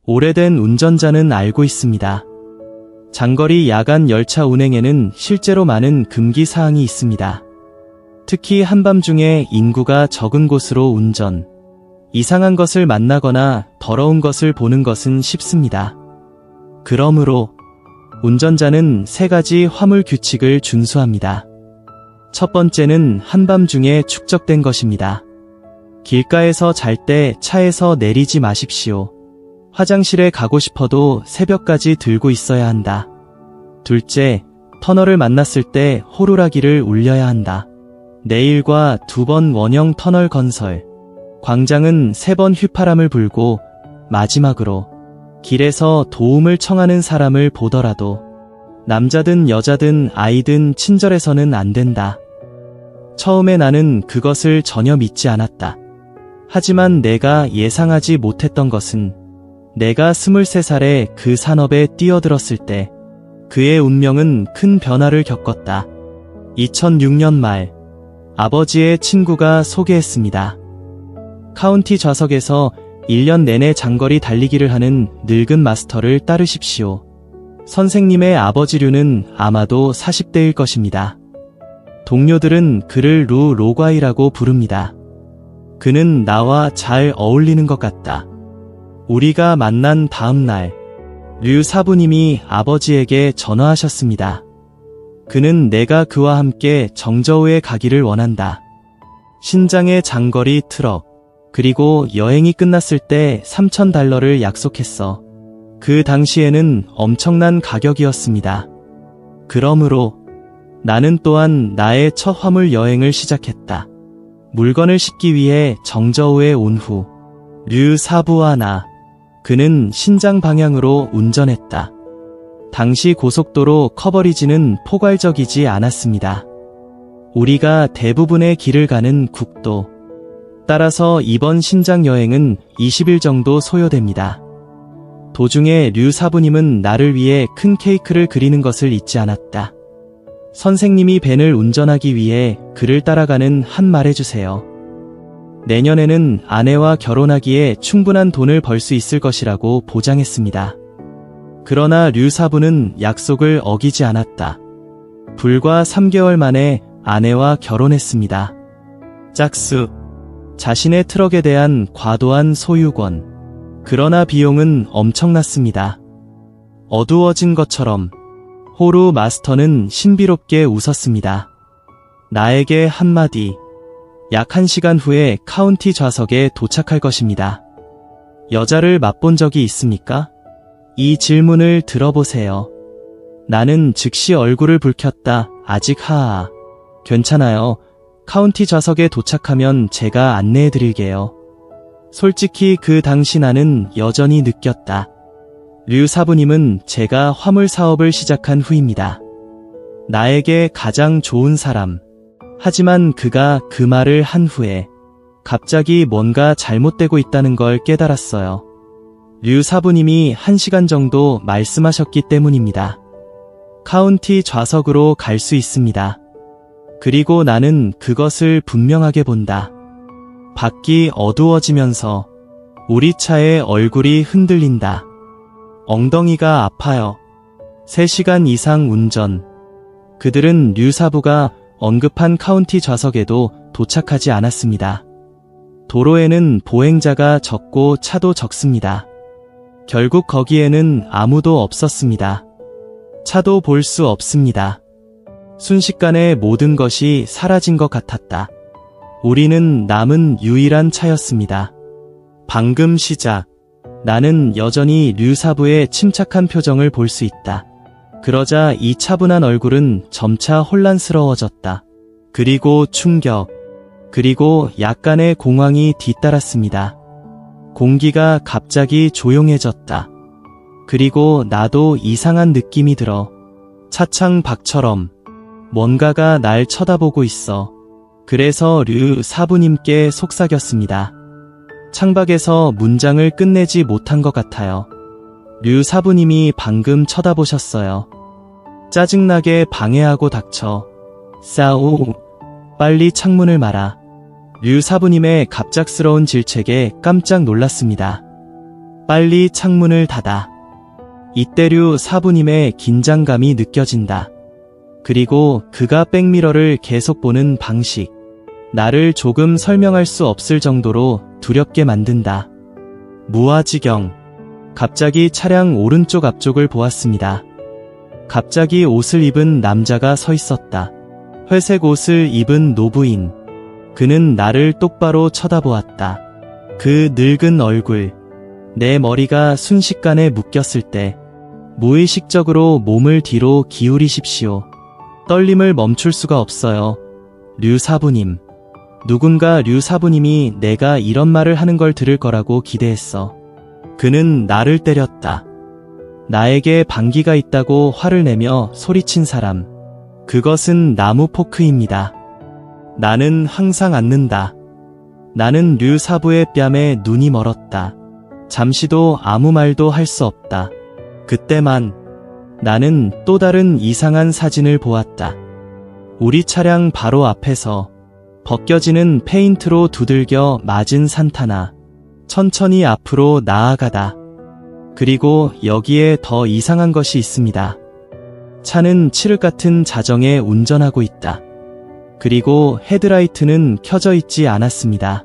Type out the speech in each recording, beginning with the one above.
오래된 운전자는 알고 있습니다. 장거리 야간 열차 운행에는 실제로 많은 금기 사항이 있습니다. 특히 한밤중에 인구가 적은 곳으로 운전, 이상한 것을 만나거나 더러운 것을 보는 것은 쉽습니다. 그러므로 운전자는 3가지 화물 규칙을 준수합니다. 첫 번째는 한밤중에 축적된 것입니다. 길가에서 잘 때 차에서 내리지 마십시오. 화장실에 가고 싶어도 새벽까지 들고 있어야 한다. 둘째, 터널을 만났을 때 호루라기를 울려야 한다. 내일과 2번 원형 터널 건설, 광장은 3번 휘파람을 불고 마지막으로 길에서 도움을 청하는 사람을 보더라도 남자든 여자든 아이든 친절해서는 안 된다. 처음에 나는 그것을 전혀 믿지 않았다. 하지만 내가 예상하지 못했던 것은 내가 23살에 그 산업에 뛰어들었을 때 그의 운명은 큰 변화를 겪었다. 2006년 말 아버지의 친구가 소개했습니다. 카운티 좌석에서 1년 내내 장거리 달리기를 하는 늙은 마스터를 따르십시오. 선생님의 아버지류는 아마도 40대일 것입니다. 동료들은 그를 루 로과이라고 부릅니다. 그는 나와 잘 어울리는 것 같다. 우리가 만난 다음 날, 류 사부님이 아버지에게 전화하셨습니다. 그는 내가 그와 함께 정저우에 가기를 원한다. 신장의 장거리 트럭, 그리고 여행이 끝났을 때 $3,000를 약속했어. 그 당시에는 엄청난 가격이었습니다. 그러므로 나는 또한 나의 첫 화물 여행을 시작했다. 물건을 싣기 위해 정저우에 온 후, 류 사부와 나, 그는 신장 방향으로 운전했다. 당시 고속도로 커버리지는 포괄적이지 않았습니다. 우리가 대부분의 길을 가는 국도, 따라서 이번 신장 여행은 20일 정도 소요됩니다. 도중에 류 사부님은 나를 위해 큰 케이크를 그리는 것을 잊지 않았다. 선생님이 밴을 운전하기 위해 그를 따라가는 한 말해주세요. 내년에는 아내와 결혼하기에 충분한 돈을 벌 수 있을 것이라고 보장했습니다. 그러나 류 사부는 약속을 어기지 않았다. 불과 3개월 만에 아내와 결혼했습니다. 짝수, 자신의 트럭에 대한 과도한 소유권. 그러나 비용은 엄청났습니다. 어두워진 것처럼 호루 마스터는 신비롭게 웃었습니다. 나에게 한마디. 약 1시간 후에 카운티 좌석에 도착할 것입니다. 여자를 맛본 적이 있습니까? 이 질문을 들어보세요. 나는 즉시 얼굴을 붉혔다. 아직 하하. 괜찮아요. 카운티 좌석에 도착하면 제가 안내해드릴게요. 솔직히 그 당시 나는 여전히 느꼈다. 류 사부님은 제가 화물 사업을 시작한 후입니다. 나에게 가장 좋은 사람. 하지만 그가 그 말을 한 후에 갑자기 뭔가 잘못되고 있다는 걸 깨달았어요. 류 사부님이 1시간 정도 말씀하셨기 때문입니다. 카운티 좌석으로 갈 수 있습니다. 그리고 나는 그것을 분명하게 본다. 밖이 어두워지면서 우리 차의 얼굴이 흔들린다. 엉덩이가 아파요. 3시간 이상 운전. 그들은 류 사부가 언급한 카운티 좌석에도 도착하지 않았습니다. 도로에는 보행자가 적고 차도 적습니다. 결국 거기에는 아무도 없었습니다. 차도 볼 수 없습니다. 순식간에 모든 것이 사라진 것 같았다. 우리는 남은 유일한 차였습니다. 방금 시작. 나는 여전히 류 사부의 침착한 표정을 볼 수 있다. 그러자 이 차분한 얼굴은 점차 혼란스러워졌다. 그리고 충격, 그리고 약간의 공황이 뒤따랐습니다. 공기가 갑자기 조용해졌다. 그리고 나도 이상한 느낌이 들어. 차창 밖처럼 뭔가가 날 쳐다보고 있어. 그래서 류 사부님께 속삭였습니다. 창밖에서 문장을 끝내지 못한 것 같아요. 류 사부님이 방금 쳐다보셨어요. 짜증나게 방해하고 닥쳐. 싸우. 빨리 창문을 말아. 류 사부님의 갑작스러운 질책에 깜짝 놀랐습니다. 빨리 창문을 닫아. 이때 류 사부님의 긴장감이 느껴진다. 그리고 그가 백미러를 계속 보는 방식. 나를 조금 설명할 수 없을 정도로 두렵게 만든다. 무아지경. 갑자기 차량 오른쪽 앞쪽을 보았습니다. 갑자기 옷을 입은 남자가 서 있었다. 회색 옷을 입은 노부인. 그는 나를 똑바로 쳐다보았다. 그 늙은 얼굴. 내 머리가 순식간에 묶였을 때 무의식적으로 몸을 뒤로 기울이십시오. 떨림을 멈출 수가 없어요. 류 사부님. 누군가 류 사부님이 내가 이런 말을 하는 걸 들을 거라고 기대했어. 그는 나를 때렸다. 나에게 방귀가 있다고 화를 내며 소리친 사람. 그것은 나무 포크입니다. 나는 항상 앉는다. 나는 류 사부의 뺨에 눈이 멀었다. 잠시도 아무 말도 할 수 없다. 그때만 나는 또 다른 이상한 사진을 보았다. 우리 차량 바로 앞에서 벗겨지는 페인트로 두들겨 맞은 산타나. 천천히 앞으로 나아가다. 그리고 여기에 더 이상한 것이 있습니다. 차는 칠흑 같은 자정에 운전하고 있다. 그리고 헤드라이트는 켜져 있지 않았습니다.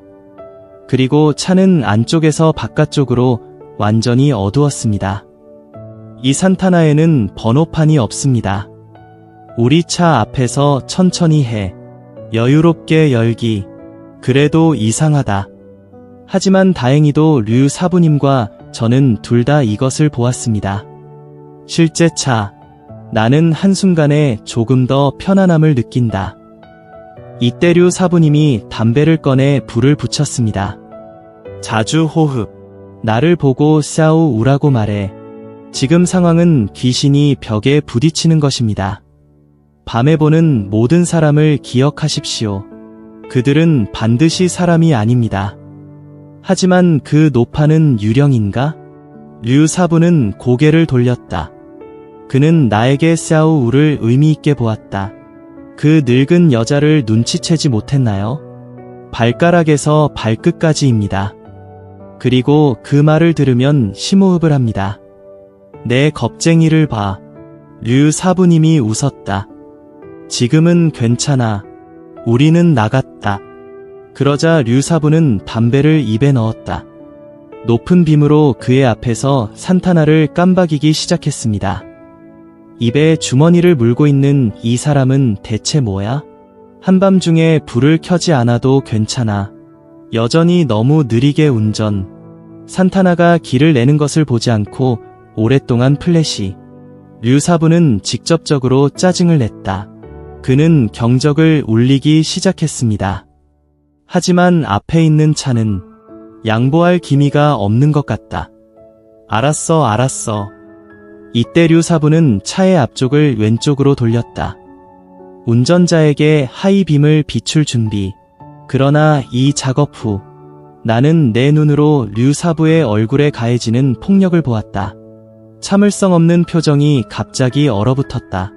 그리고 차는 안쪽에서 바깥쪽으로 완전히 어두웠습니다. 이 산타나에는 번호판이 없습니다. 우리 차 앞에서 천천히 해. 여유롭게 열기. 그래도 이상하다. 하지만 다행히도 류 사부님과 저는 둘 다 이것을 보았습니다. 실제 차. 나는 한순간에 조금 더 편안함을 느낀다. 이때 류 사부님이 담배를 꺼내 불을 붙였습니다. 자주 호흡. 나를 보고 싸우라고 말해. 지금 상황은 귀신이 벽에 부딪히는 것입니다. 밤에 보는 모든 사람을 기억하십시오. 그들은 반드시 사람이 아닙니다. 하지만 그 노파는 유령인가? 류 사부는 고개를 돌렸다. 그는 나에게 싸우를 의미있게 보았다. 그 늙은 여자를 눈치채지 못했나요? 발가락에서 발끝까지입니다. 그리고 그 말을 들으면 심호흡을 합니다. 내 겁쟁이를 봐. 류 사부님이 웃었다. 지금은 괜찮아. 우리는 나갔다. 그러자 류 사부는 담배를 입에 넣었다. 높은 빔으로 그의 앞에서 산타나를 깜박이기 시작했습니다. 입에 주머니를 물고 있는 이 사람은 대체 뭐야? 한밤중에 불을 켜지 않아도 괜찮아. 여전히 너무 느리게 운전. 산타나가 길을 내는 것을 보지 않고 오랫동안 플래시. 류 사부는 직접적으로 짜증을 냈다. 그는 경적을 울리기 시작했습니다. 하지만 앞에 있는 차는 양보할 기미가 없는 것 같다. 알았어. 이때 류 사부는 차의 앞쪽을 왼쪽으로 돌렸다. 운전자에게 하이빔을 비출 준비. 그러나 이 작업 후 나는 내 눈으로 류 사부의 얼굴에 가해지는 폭력을 보았다. 참을성 없는 표정이 갑자기 얼어붙었다.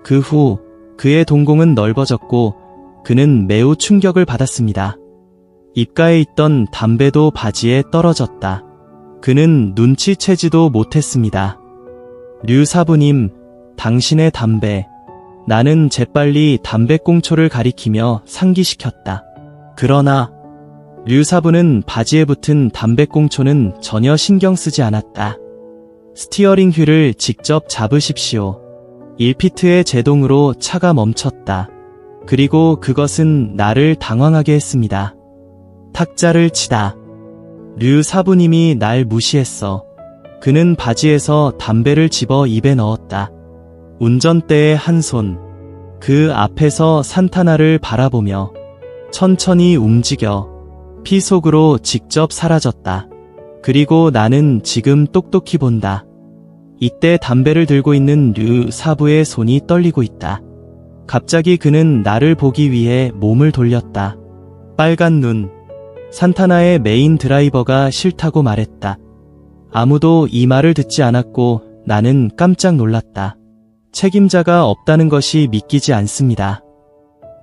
그 후 그의 동공은 넓어졌고 그는 매우 충격을 받았습니다. 입가에 있던 담배도 바지에 떨어졌다. 그는 눈치채지도 못했습니다. 류 사부님, 당신의 담배. 나는 재빨리 담배꽁초를 가리키며 상기시켰다. 그러나 류 사부는 바지에 붙은 담배꽁초는 전혀 신경 쓰지 않았다. 스티어링 휠을 직접 잡으십시오. 1피트의 제동으로 차가 멈췄다. 그리고 그것은 나를 당황하게 했습니다. 탁자를 치다. 류 사부님이 날 무시했어. 그는 바지에서 담배를 집어 입에 넣었다. 운전대의 한 손. 그 앞에서 산타나를 바라보며 천천히 움직여 피 속으로 직접 사라졌다. 그리고 나는 지금 똑똑히 본다. 이때 담배를 들고 있는 류 사부의 손이 떨리고 있다. 갑자기 그는 나를 보기 위해 몸을 돌렸다. 빨간 눈. 산타나의 메인 드라이버가 싫다고 말했다. 아무도 이 말을 듣지 않았고 나는 깜짝 놀랐다. 책임자가 없다는 것이 믿기지 않습니다.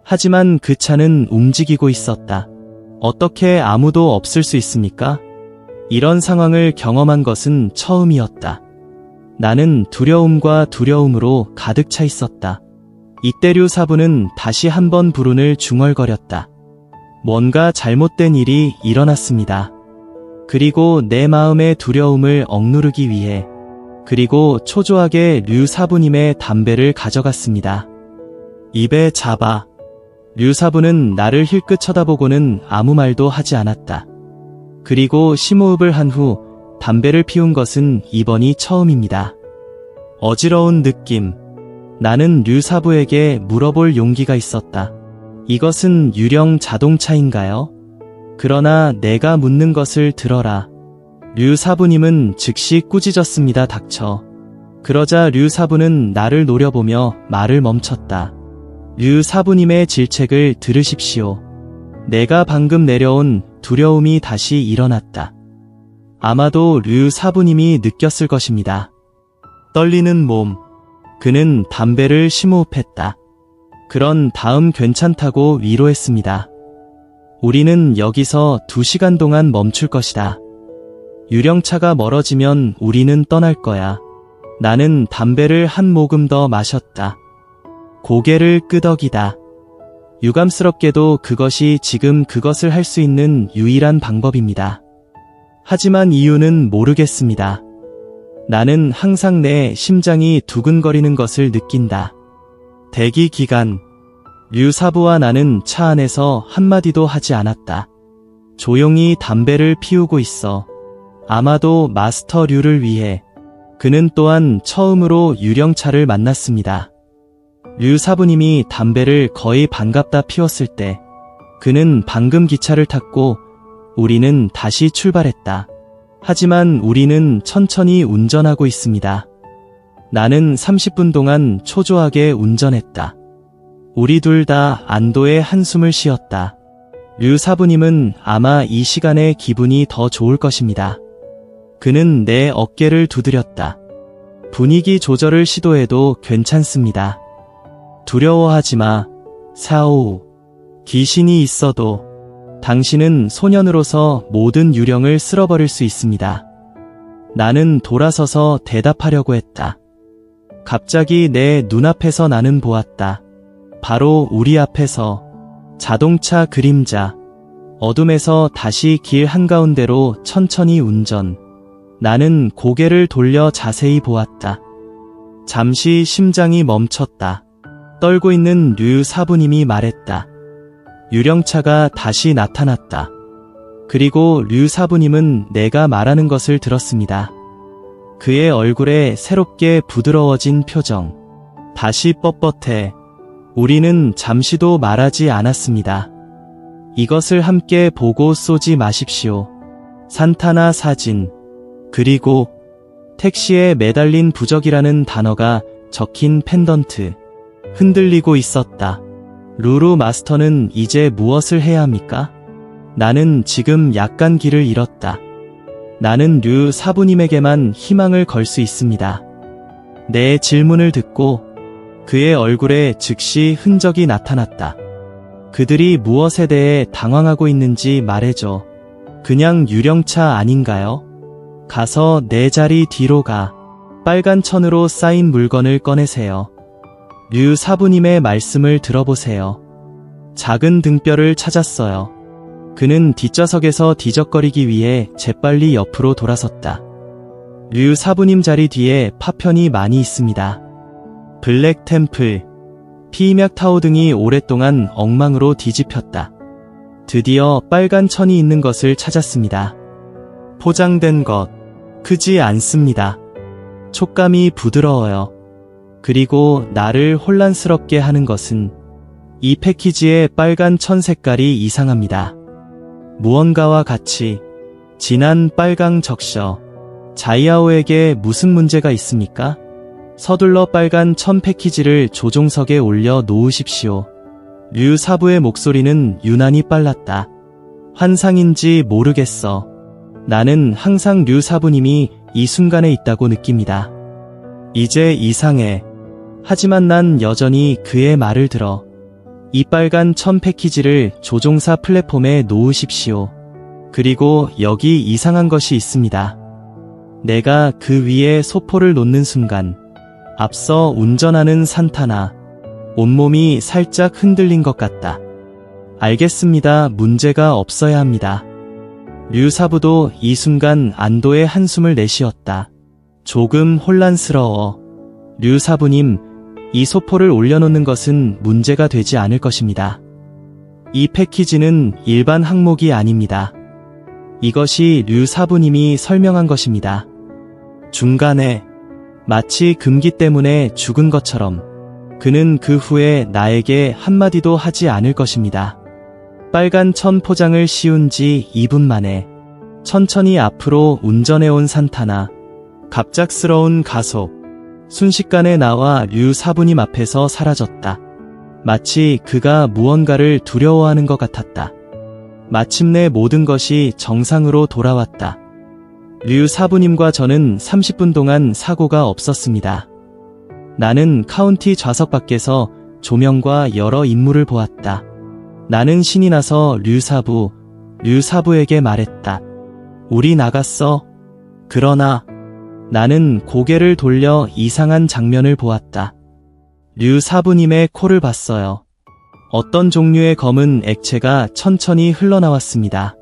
하지만 그 차는 움직이고 있었다. 어떻게 아무도 없을 수 있습니까? 이런 상황을 경험한 것은 처음이었다. 나는 두려움과 두려움으로 가득 차 있었다. 이때 류 사부는 다시 한번 불운을 중얼거렸다. 뭔가 잘못된 일이 일어났습니다. 그리고 내 마음의 두려움을 억누르기 위해 그리고 초조하게 류 사부님의 담배를 가져갔습니다. 입에 잡아. 류 사부는 나를 힐끗 쳐다보고는 아무 말도 하지 않았다. 그리고 심호흡을 한 후 담배를 피운 것은 이번이 처음입니다. 어지러운 느낌. 나는 류 사부에게 물어볼 용기가 있었다. 이것은 유령 자동차인가요? 그러나 내가 묻는 것을 들어라. 류 사부님은 즉시 꾸짖었습니다. 닥쳐. 그러자 류 사부는 나를 노려보며 말을 멈췄다. 류 사부님의 질책을 들으십시오. 내가 방금 내려온 두려움이 다시 일어났다. 아마도 류 사부님이 느꼈을 것입니다. 떨리는 몸. 그는 담배를 심호흡했다. 그런 다음 괜찮다고 위로했습니다. 우리는 여기서 2시간 동안 멈출 것이다. 유령차가 멀어지면 우리는 떠날 거야. 나는 담배를 한 모금 더 마셨다. 고개를 끄덕이다. 유감스럽게도 그것이 지금 그것을 할 수 있는 유일한 방법입니다. 하지만 이유는 모르겠습니다. 나는 항상 내 심장이 두근거리는 것을 느낀다. 대기 기간. 류 사부와 나는 차 안에서 한마디도 하지 않았다. 조용히 담배를 피우고 있어. 아마도 마스터 류를 위해. 그는 또한 처음으로 유령차를 만났습니다. 류 사부님이 담배를 거의 반갑다 피웠을 때 그는 방금 기차를 탔고 우리는 다시 출발했다. 하지만 우리는 천천히 운전하고 있습니다. 나는 30분 동안 초조하게 운전했다. 우리 둘 다 안도의 한숨을 쉬었다. 류 사부님은 아마 이 시간에 기분이 더 좋을 것입니다. 그는 내 어깨를 두드렸다. 분위기 조절을 시도해도 괜찮습니다. 두려워하지 마, 사오. 귀신이 있어도 당신은 소년으로서 모든 유령을 쓸어버릴 수 있습니다. 나는 돌아서서 대답하려고 했다. 갑자기 내 눈앞에서 나는 보았다. 바로 우리 앞에서 자동차 그림자. 어둠에서 다시 길 한가운데로 천천히 운전. 나는 고개를 돌려 자세히 보았다. 잠시 심장이 멈췄다. 떨고 있는 류 사부님이 말했다. 유령차가 다시 나타났다. 그리고 류 사부님은 내가 말하는 것을 들었습니다. 그의 얼굴에 새롭게 부드러워진 표정. 다시 뻣뻣해. 우리는 잠시도 말하지 않았습니다. 이것을 함께 보고 쏘지 마십시오. 산타나 사진. 그리고 택시에 매달린 부적이라는 단어가 적힌 펜던트. 흔들리고 있었다. 루루 마스터는 이제 무엇을 해야 합니까? 나는 지금 약간 길을 잃었다. 나는 류 사부님에게만 희망을 걸 수 있습니다. 내 질문을 듣고 그의 얼굴에 즉시 흔적이 나타났다. 그들이 무엇에 대해 당황하고 있는지 말해줘. 그냥 유령차 아닌가요? 가서 내 자리 뒤로 가. 빨간 천으로 쌓인 물건을 꺼내세요. 류 사부님의 말씀을 들어보세요. 작은 등뼈를 찾았어요. 그는 뒷좌석에서 뒤적거리기 위해 재빨리 옆으로 돌아섰다. 류 사부님 자리 뒤에 파편이 많이 있습니다. 블랙 템플, 피임약 타오 등이 오랫동안 엉망으로 뒤집혔다. 드디어 빨간 천이 있는 것을 찾았습니다. 포장된 것, 크지 않습니다. 촉감이 부드러워요. 그리고 나를 혼란스럽게 하는 것은 이 패키지의 빨간 천 색깔이 이상합니다. 무언가와 같이 진한 빨강 적셔. 자이아오에게 무슨 문제가 있습니까? 서둘러 빨간 천 패키지를 조종석에 올려 놓으십시오. 류 사부의 목소리는 유난히 빨랐다. 환상인지 모르겠어. 나는 항상 류 사부님이 이 순간에 있다고 느낍니다. 이제 이상해. 하지만 난 여전히 그의 말을 들어. 이 빨간 천 패키지를 조종사 플랫폼에 놓으십시오. 그리고 여기 이상한 것이 있습니다. 내가 그 위에 소포를 놓는 순간 앞서 운전하는 산타나 온몸이 살짝 흔들린 것 같다. 알겠습니다. 문제가 없어야 합니다. 류사부도 이 순간 안도의 한숨을 내쉬었다. 조금 혼란스러워. 류사부님, 이 소포를 올려놓는 것은 문제가 되지 않을 것입니다. 이 패키지는 일반 항목이 아닙니다. 이것이 류사부님이 설명한 것입니다. 중간에 마치 금기 때문에 죽은 것처럼 그는 그 후에 나에게 한마디도 하지 않을 것입니다. 빨간 천 포장을 씌운 지 2분 만에 천천히 앞으로 운전해온 산타나 갑작스러운 가속, 순식간에 나와 류사부님 앞에서 사라졌다. 마치 그가 무언가를 두려워하는 것 같았다. 마침내 모든 것이 정상으로 돌아왔다. 류사부님과 저는 30분 동안 사고가 없었습니다. 나는 카운티 좌석 밖에서 조명과 여러 인물을 보았다. 나는 신이 나서 류사부에게 말했다. 우리 나갔어. 그러나 나는 고개를 돌려 이상한 장면을 보았다. 류사부님의 코를 봤어요. 어떤 종류의 검은 액체가 천천히 흘러나왔습니다.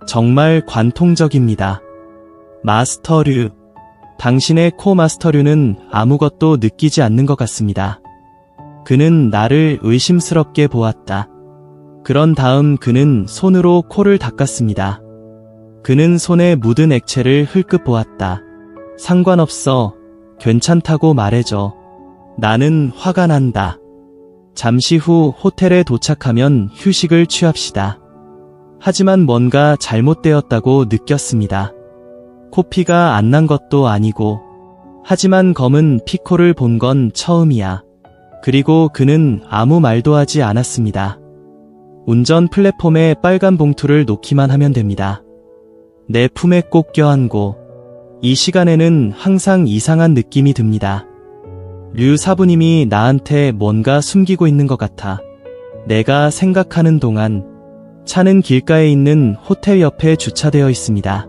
정말 관통적입니다. 마스터 류, 당신의 코 마스터 류는 아무것도 느끼지 않는 것 같습니다. 그는 나를 의심스럽게 보았다. 그런 다음 그는 손으로 코를 닦았습니다. 그는 손에 묻은 액체를 흘끗 보았다. 상관없어. 괜찮다고 말해줘. 나는 화가 난다. 잠시 후 호텔에 도착하면 휴식을 취합시다. 하지만 뭔가 잘못되었다고 느꼈습니다. 코피가 안 난 것도 아니고, 하지만 검은 피코를 본 건 처음이야. 그리고 그는 아무 말도 하지 않았습니다. 운전 플랫폼에 빨간 봉투를 놓기만 하면 됩니다. 내 품에 꼭 껴안고, 이 시간에는 항상 이상한 느낌이 듭니다. 류사부님이 나한테 뭔가 숨기고 있는 것 같아. 내가 생각하는 동안 차는 길가에 있는 호텔 옆에 주차되어 있습니다.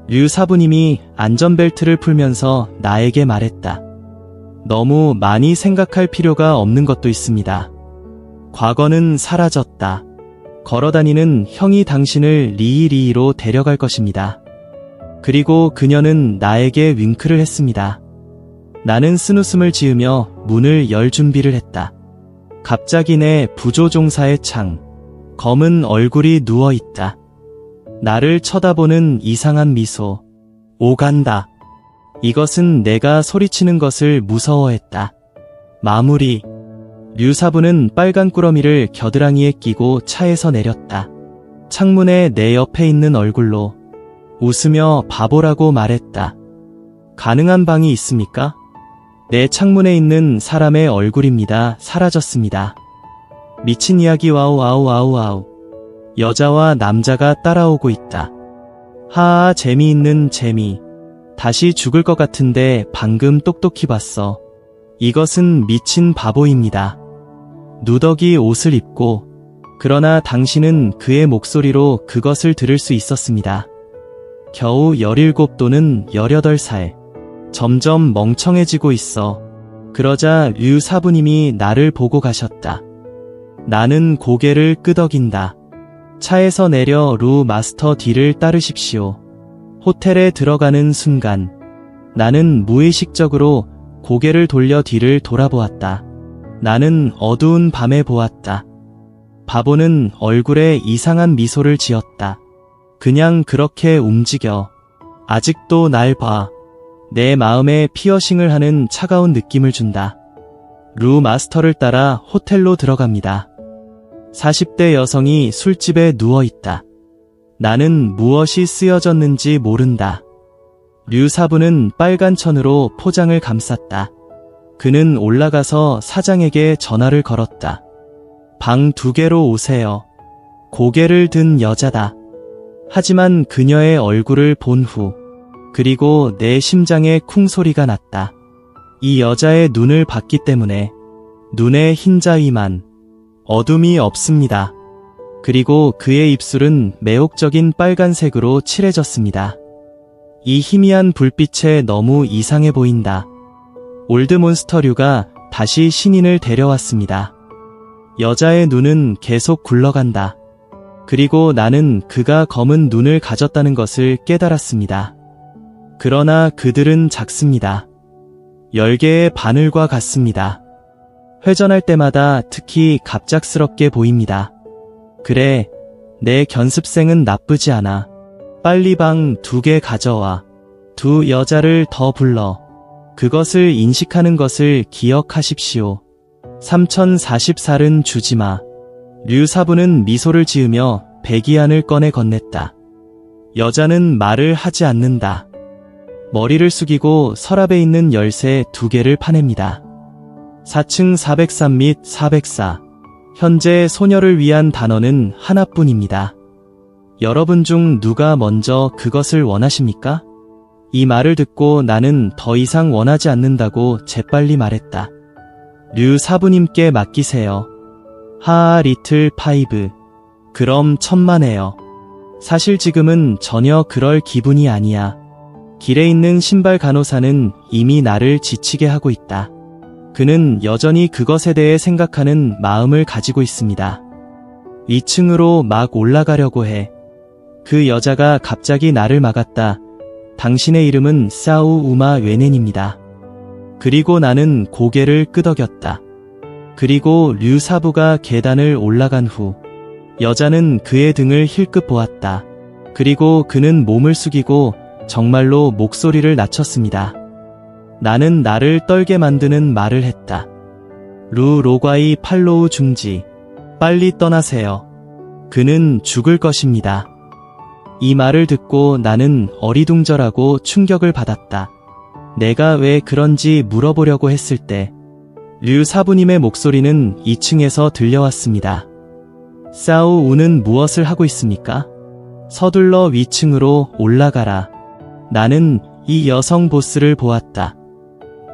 류사부님이 안전벨트를 풀면서 나에게 말했다. 너무 많이 생각할 필요가 없는 것도 있습니다. 과거는 사라졌다. 걸어다니는 형이 당신을 리이리이로 데려갈 것입니다. 그리고 그녀는 나에게 윙크를 했습니다. 나는 쓴웃음을 지으며 문을 열 준비를 했다. 갑자기 내 부조종사의 창, 검은 얼굴이 누워있다. 나를 쳐다보는 이상한 미소. 오간다. 이것은 내가 소리치는 것을 무서워했다. 마무리. 류사부는 빨간 꾸러미를 겨드랑이에 끼고 차에서 내렸다. 창문에 내 옆에 있는 얼굴로 웃으며 바보라고 말했다. 가능한 방이 있습니까? 내 창문에 있는 사람의 얼굴입니다. 사라졌습니다. 미친 이야기. 와우. 여자와 남자가 따라오고 있다. 하하, 재미있는 재미. 다시 죽을 것 같은데 방금 똑똑히 봤어. 이것은 미친 바보입니다. 누더기 옷을 입고, 그러나 당신은 그의 목소리로 그것을 들을 수 있었습니다. 겨우 17 또는 18살. 점점 멍청해지고 있어. 그러자 류사부님이 나를 보고 가셨다. 나는 고개를 끄덕인다. 차에서 내려 루 마스터 D를 따르십시오. 호텔에 들어가는 순간 나는 무의식적으로 고개를 돌려 뒤를 돌아보았다. 나는 어두운 밤에 보았다. 바보는 얼굴에 이상한 미소를 지었다. 그냥 그렇게 움직여. 아직도 날 봐. 내 마음에 피어싱을 하는 차가운 느낌을 준다. 루 마스터를 따라 호텔로 들어갑니다. 40대 여성이 술집에 누워있다. 나는 무엇이 쓰여졌는지 모른다. 류사부는 빨간 천으로 포장을 감쌌다. 그는 올라가서 사장에게 전화를 걸었다. 방 2개로 오세요. 고개를 든 여자다. 하지만 그녀의 얼굴을 본 후, 그리고 내 심장에 쿵 소리가 났다. 이 여자의 눈을 봤기 때문에 눈의 흰자위만, 어둠이 없습니다. 그리고 그의 입술은 매혹적인 빨간색으로 칠해졌습니다. 이 희미한 불빛에 너무 이상해 보인다. 올드몬스터류가 다시 신인을 데려왔습니다. 여자의 눈은 계속 굴러간다. 그리고 나는 그가 검은 눈을 가졌다는 것을 깨달았습니다. 그러나 그들은 작습니다. 열개의 바늘과 같습니다. 회전할 때마다 특히 갑작스럽게 보입니다. 그래, 내 견습생은 나쁘지 않아. 빨리 방 2개 가져와. 2 여자를 더 불러. 그것을 인식하는 것을 기억하십시오. 3044른 주지마. 류사부는 미소를 지으며 배기안을 꺼내 건넸다. 여자는 말을 하지 않는다. 머리를 숙이고 서랍에 있는 열쇠 2개를 파냅니다. 4층 403 및 404. 현재 소녀를 위한 단어는 하나뿐입니다. 여러분 중 누가 먼저 그것을 원하십니까? 이 말을 듣고 나는 더 이상 원하지 않는다고 재빨리 말했다. 류 사부님께 맡기세요. 하하 리틀 파이브. 그럼 천만에요. 사실 지금은 전혀 그럴 기분이 아니야. 길에 있는 신발 간호사는 이미 나를 지치게 하고 있다. 그는 여전히 그것에 대해 생각하는 마음을 가지고 있습니다. 2층으로 막 올라가려고 해. 그 여자가 갑자기 나를 막았다. 당신의 이름은 사우 우마 웨넨입니다. 그리고 나는 고개를 끄덕였다. 그리고 류 사부가 계단을 올라간 후 여자는 그의 등을 힐끗 보았다. 그리고 그는 몸을 숙이고 정말로 목소리를 낮췄습니다. 나는 나를 떨게 만드는 말을 했다. 루 로과이 팔로우 중지. 빨리 떠나세요. 그는 죽을 것입니다. 이 말을 듣고 나는 어리둥절하고 충격을 받았다. 내가 왜 그런지 물어보려고 했을 때 류 사부님의 목소리는 2층에서 들려왔습니다. 사우 우는 무엇을 하고 있습니까? 서둘러 위층으로 올라가라. 나는 이 여성 보스를 보았다.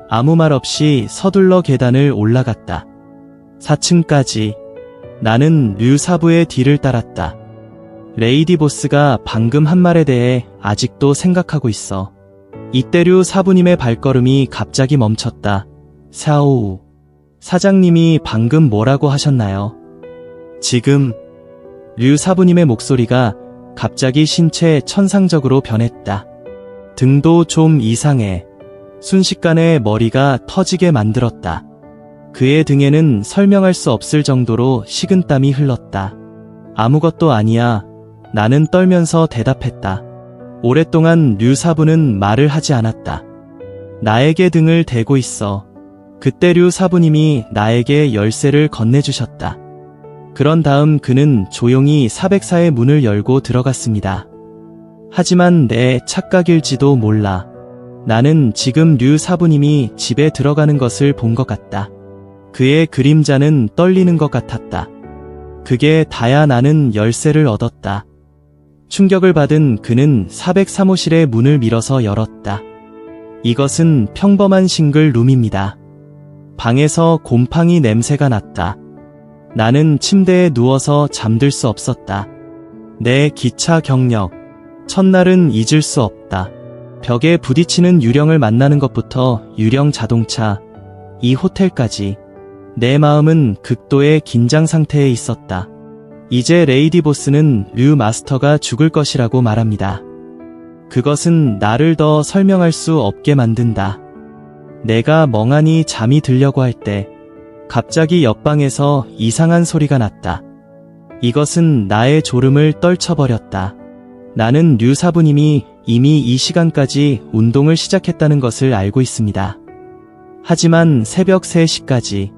아무 말 없이 서둘러 계단을 올라갔다. 4층까지. 나는 류 사부의 뒤를 따랐다. 레이디 보스가 방금 한 말에 대해 아직도 생각하고 있어. 이때 류 사부님의 발걸음이 갑자기 멈췄다. 사오우. 사장님이 방금 뭐라고 하셨나요? 지금. 류 사부님의 목소리가 갑자기 신체 천상적으로 변했다. 등도 좀 이상해. 순식간에 머리가 터지게 만들었다. 그의 등에는 설명할 수 없을 정도로 식은땀이 흘렀다. 아무것도 아니야. 나는 떨면서 대답했다. 오랫동안 류 사부는 말을 하지 않았다. 나에게 등을 대고 있어. 그때 류 사부님이 나에게 열쇠를 건네주셨다. 그런 다음 그는 조용히 404의 문을 열고 들어갔습니다. 하지만 내 착각일지도 몰라. 나는 지금 류 사부님이 집에 들어가는 것을 본 것 같다. 그의 그림자는 떨리는 것 같았다. 그게 다야. 나는 열쇠를 얻었다. 충격을 받은 그는 403호실의 문을 밀어서 열었다. 이것은 평범한 싱글 룸입니다. 방에서 곰팡이 냄새가 났다. 나는 침대에 누워서 잠들 수 없었다. 내 기차 경력. 첫날은 잊을 수 없다. 벽에 부딪히는 유령을 만나는 것부터 유령 자동차, 이 호텔까지. 내 마음은 극도의 긴장 상태에 있었다. 이제 레이디 보스는 류 마스터가 죽을 것이라고 말합니다. 그것은 나를 더 설명할 수 없게 만든다. 내가 멍하니 잠이 들려고 할 때 갑자기 옆방에서 이상한 소리가 났다. 이것은 나의 졸음을 떨쳐버렸다. 나는 류 사부님이 이미 이 시간까지 운동을 시작했다는 것을 알고 있습니다. 하지만 새벽 3시까지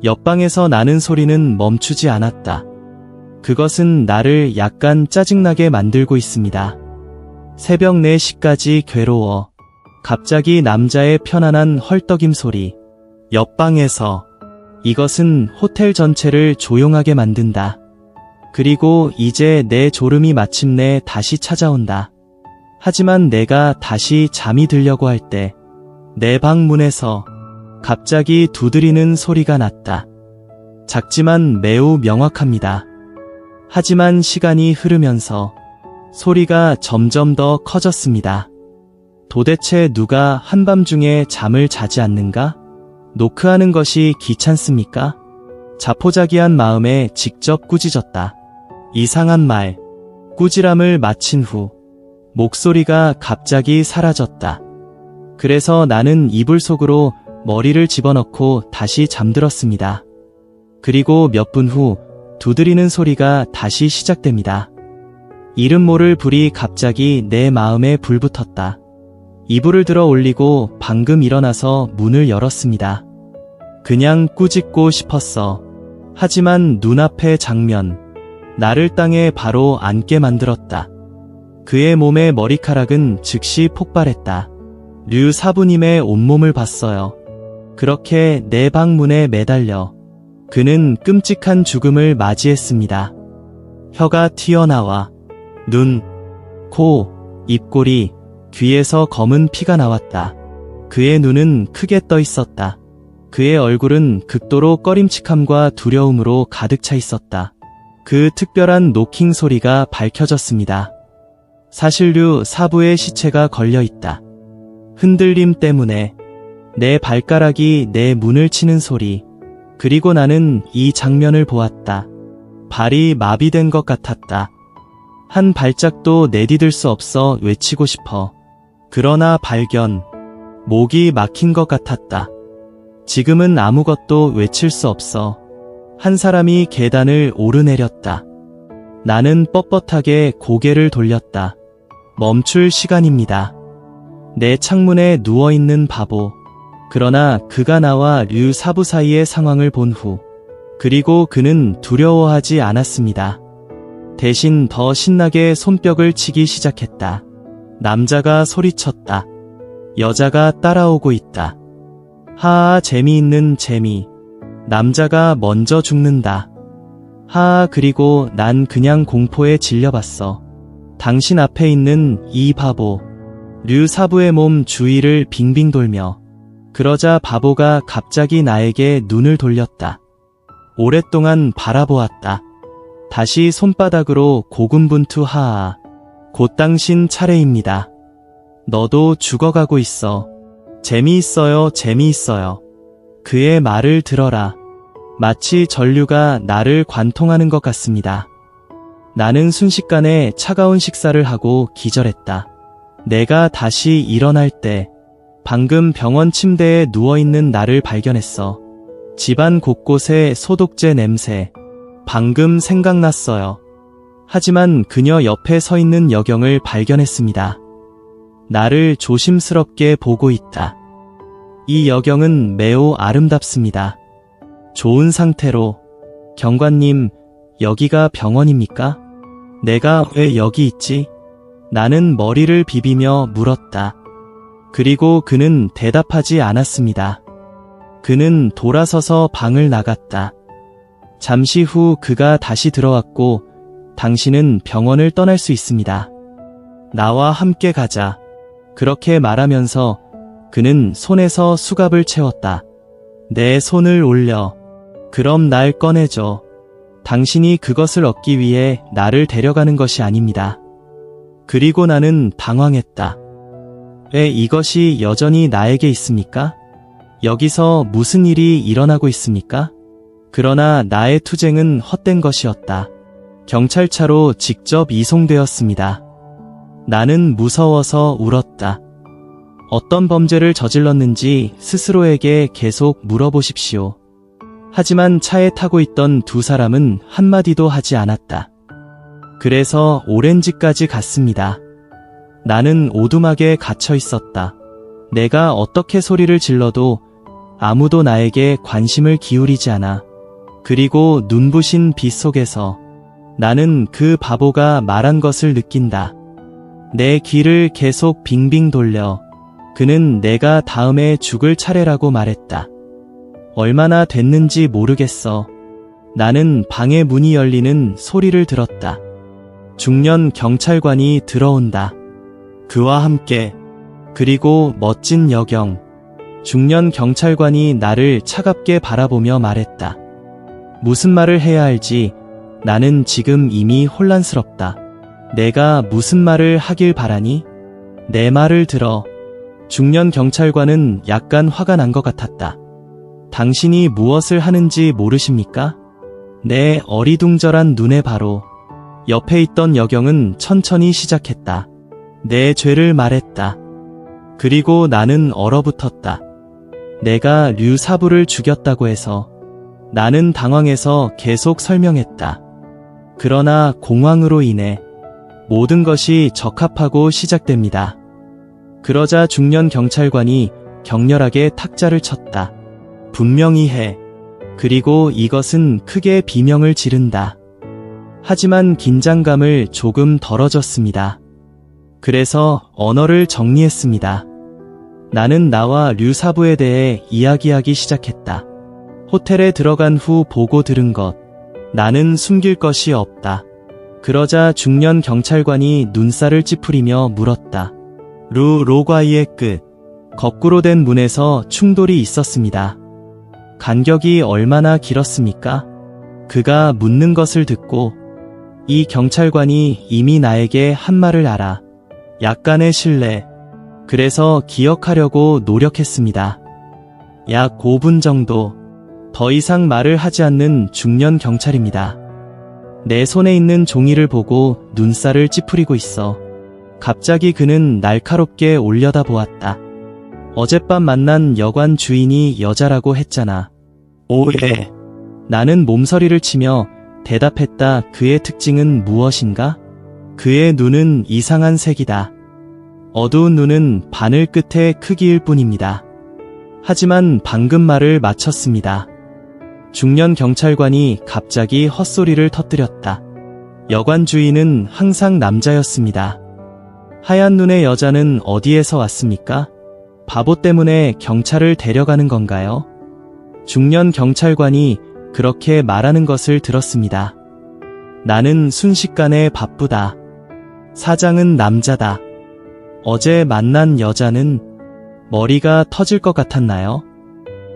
옆방에서 나는 소리는 멈추지 않았다. 그것은 나를 약간 짜증나게 만들고 있습니다. 새벽 4시까지 괴로워. 갑자기 남자의 편안한 헐떡임 소리. 옆방에서. 이것은 호텔 전체를 조용하게 만든다. 그리고 이제 내 졸음이 마침내 다시 찾아온다. 하지만 내가 다시 잠이 들려고 할 때 내 방 문에서 갑자기 두드리는 소리가 났다. 작지만 매우 명확합니다. 하지만 시간이 흐르면서 소리가 점점 더 커졌습니다. 도대체 누가 한밤중에 잠을 자지 않는가? 노크하는 것이 귀찮습니까? 자포자기한 마음에 직접 꾸짖었다. 이상한 말. 꾸지람을 마친 후 목소리가 갑자기 사라졌다. 그래서 나는 이불 속으로 머리를 집어넣고 다시 잠들었습니다. 그리고 몇 분 후 두드리는 소리가 다시 시작됩니다. 이름 모를 불이 갑자기 내 마음에 불붙었다. 이불을 들어 올리고 방금 일어나서 문을 열었습니다. 그냥 꾸짖고 싶었어. 하지만 눈앞의 장면, 나를 땅에 바로 앉게 만들었다. 그의 몸의 머리카락은 즉시 폭발했다. 류 사부님의 온몸을 봤어요. 그렇게 내 방 문에 매달려 그는 끔찍한 죽음을 맞이했습니다. 혀가 튀어나와 눈, 코, 입꼬리, 귀에서 검은 피가 나왔다. 그의 눈은 크게 떠 있었다. 그의 얼굴은 극도로 꺼림칙함과 두려움으로 가득 차 있었다. 그 특별한 노킹 소리가 밝혀졌습니다. 사실 류 사부의 시체가 걸려 있다. 흔들림 때문에 내 발가락이 내 문을 치는 소리, 그리고 나는 이 장면을 보았다. 발이 마비된 것 같았다. 한 발짝도 내디딜 수 없어 외치고 싶어. 그러나 발견, 목이 막힌 것 같았다. 지금은 아무것도 외칠 수 없어. 한 사람이 계단을 오르내렸다. 나는 뻣뻣하게 고개를 돌렸다. 멈출 시간입니다. 내 창문에 누워있는 바보. 그러나 그가 나와 류 사부 사이의 상황을 본 후, 그리고 그는 두려워하지 않았습니다. 대신 더 신나게 손뼉을 치기 시작했다. 남자가 소리쳤다. 여자가 따라오고 있다. 하하, 재미있는 재미. 남자가 먼저 죽는다. 하하, 그리고 난 그냥 공포에 질려봤어. 당신 앞에 있는 이 바보. 류 사부의 몸 주위를 빙빙 돌며. 그러자 바보가 갑자기 나에게 눈을 돌렸다. 오랫동안 바라보았다. 다시 손바닥으로 고군분투. 하하. 곧 당신 차례입니다. 너도 죽어가고 있어. 재미있어요, 재미있어요. 그의 말을 들어라. 마치 전류가 나를 관통하는 것 같습니다. 나는 순식간에 차가운 식사를 하고 기절했다. 내가 다시 일어날 때 방금 병원 침대에 누워있는 나를 발견했어. 집안 곳곳에 소독제 냄새. 방금 생각났어요. 하지만 그녀 옆에 서 있는 여경을 발견했습니다. 나를 조심스럽게 보고 있다. 이 여경은 매우 아름답습니다. 좋은 상태로. 경관님, 여기가 병원입니까? 내가 왜 여기 있지? 나는 머리를 비비며 물었다. 그리고 그는 대답하지 않았습니다. 그는 돌아서서 방을 나갔다. 잠시 후 그가 다시 들어왔고, 당신은 병원을 떠날 수 있습니다. 나와 함께 가자. 그렇게 말하면서 그는 손에서 수갑을 채웠다. 내 손을 올려. 그럼 날 꺼내줘. 당신이 그것을 얻기 위해 나를 데려가는 것이 아닙니다. 그리고 나는 당황했다. 왜 이것이 여전히 나에게 있습니까? 여기서 무슨 일이 일어나고 있습니까? 그러나 나의 투쟁은 헛된 것이었다. 경찰차로 직접 이송되었습니다. 나는 무서워서 울었다. 어떤 범죄를 저질렀는지 스스로에게 계속 물어보십시오. 하지만 차에 타고 있던 두 사람은 한마디도 하지 않았다. 그래서 오렌지까지 갔습니다. 나는 오두막에 갇혀 있었다. 내가 어떻게 소리를 질러도 아무도 나에게 관심을 기울이지 않아. 그리고 눈부신 빛 속에서 나는 그 바보가 말한 것을 느낀다. 내 귀를 계속 빙빙 돌려 그는 내가 다음에 죽을 차례라고 말했다. 얼마나 됐는지 모르겠어. 나는 방의 문이 열리는 소리를 들었다. 중년 경찰관이 들어온다. 그와 함께 그리고 멋진 여경. 중년 경찰관이 나를 차갑게 바라보며 말했다. 무슨 말을 해야 할지 나는 지금 이미 혼란스럽다. 내가 무슨 말을 하길 바라니? 내 말을 들어. 중년 경찰관은 약간 화가 난 것 같았다. 당신이 무엇을 하는지 모르십니까? 내 어리둥절한 눈에 바로. 옆에 있던 여경은 천천히 시작했다. 내 죄를 말했다. 그리고 나는 얼어붙었다. 내가 류사부를 죽였다고 해서. 나는 당황해서 계속 설명했다. 그러나 공황으로 인해 모든 것이 적합하고 시작됩니다. 그러자 중년 경찰관이 격렬하게 탁자를 쳤다. 분명히 해. 그리고 이것은 크게 비명을 지른다. 하지만 긴장감을 조금 덜어줬습니다. 그래서 언어를 정리했습니다. 나는 나와 류사부에 대해 이야기하기 시작했다. 호텔에 들어간 후 보고 들은 것. 나는 숨길 것이 없다. 그러자 중년 경찰관이 눈살을 찌푸리며 물었다. 로과이의 끝. 거꾸로 된 문에서 충돌이 있었습니다. 간격이 얼마나 길었습니까? 그가 묻는 것을 듣고 이 경찰관이 이미 나에게 한 말을 알아. 약간의 신뢰. 그래서 기억하려고 노력했습니다. 약 5분 정도. 더 이상 말을 하지 않는 중년 경찰입니다. 내 손에 있는 종이를 보고 눈살을 찌푸리고 있어. 갑자기 그는 날카롭게 올려다 보았다. 어젯밤 만난 여관 주인이 여자라고 했잖아. 오해. 나는 몸서리를 치며 대답했다. 그의 특징은 무엇인가? 그의 눈은 이상한 색이다. 어두운 눈은 바늘 끝의 크기일 뿐입니다. 하지만 방금 말을 마쳤습니다. 중년 경찰관이 갑자기 헛소리를 터뜨렸다. 여관 주인은 항상 남자였습니다. 하얀 눈의 여자는 어디에서 왔습니까? 바보 때문에 경찰을 데려가는 건가요? 중년 경찰관이 그렇게 말하는 것을 들었습니다. 나는 순식간에 바쁘다. 사장은 남자다. 어제 만난 여자는 머리가 터질 것 같았나요?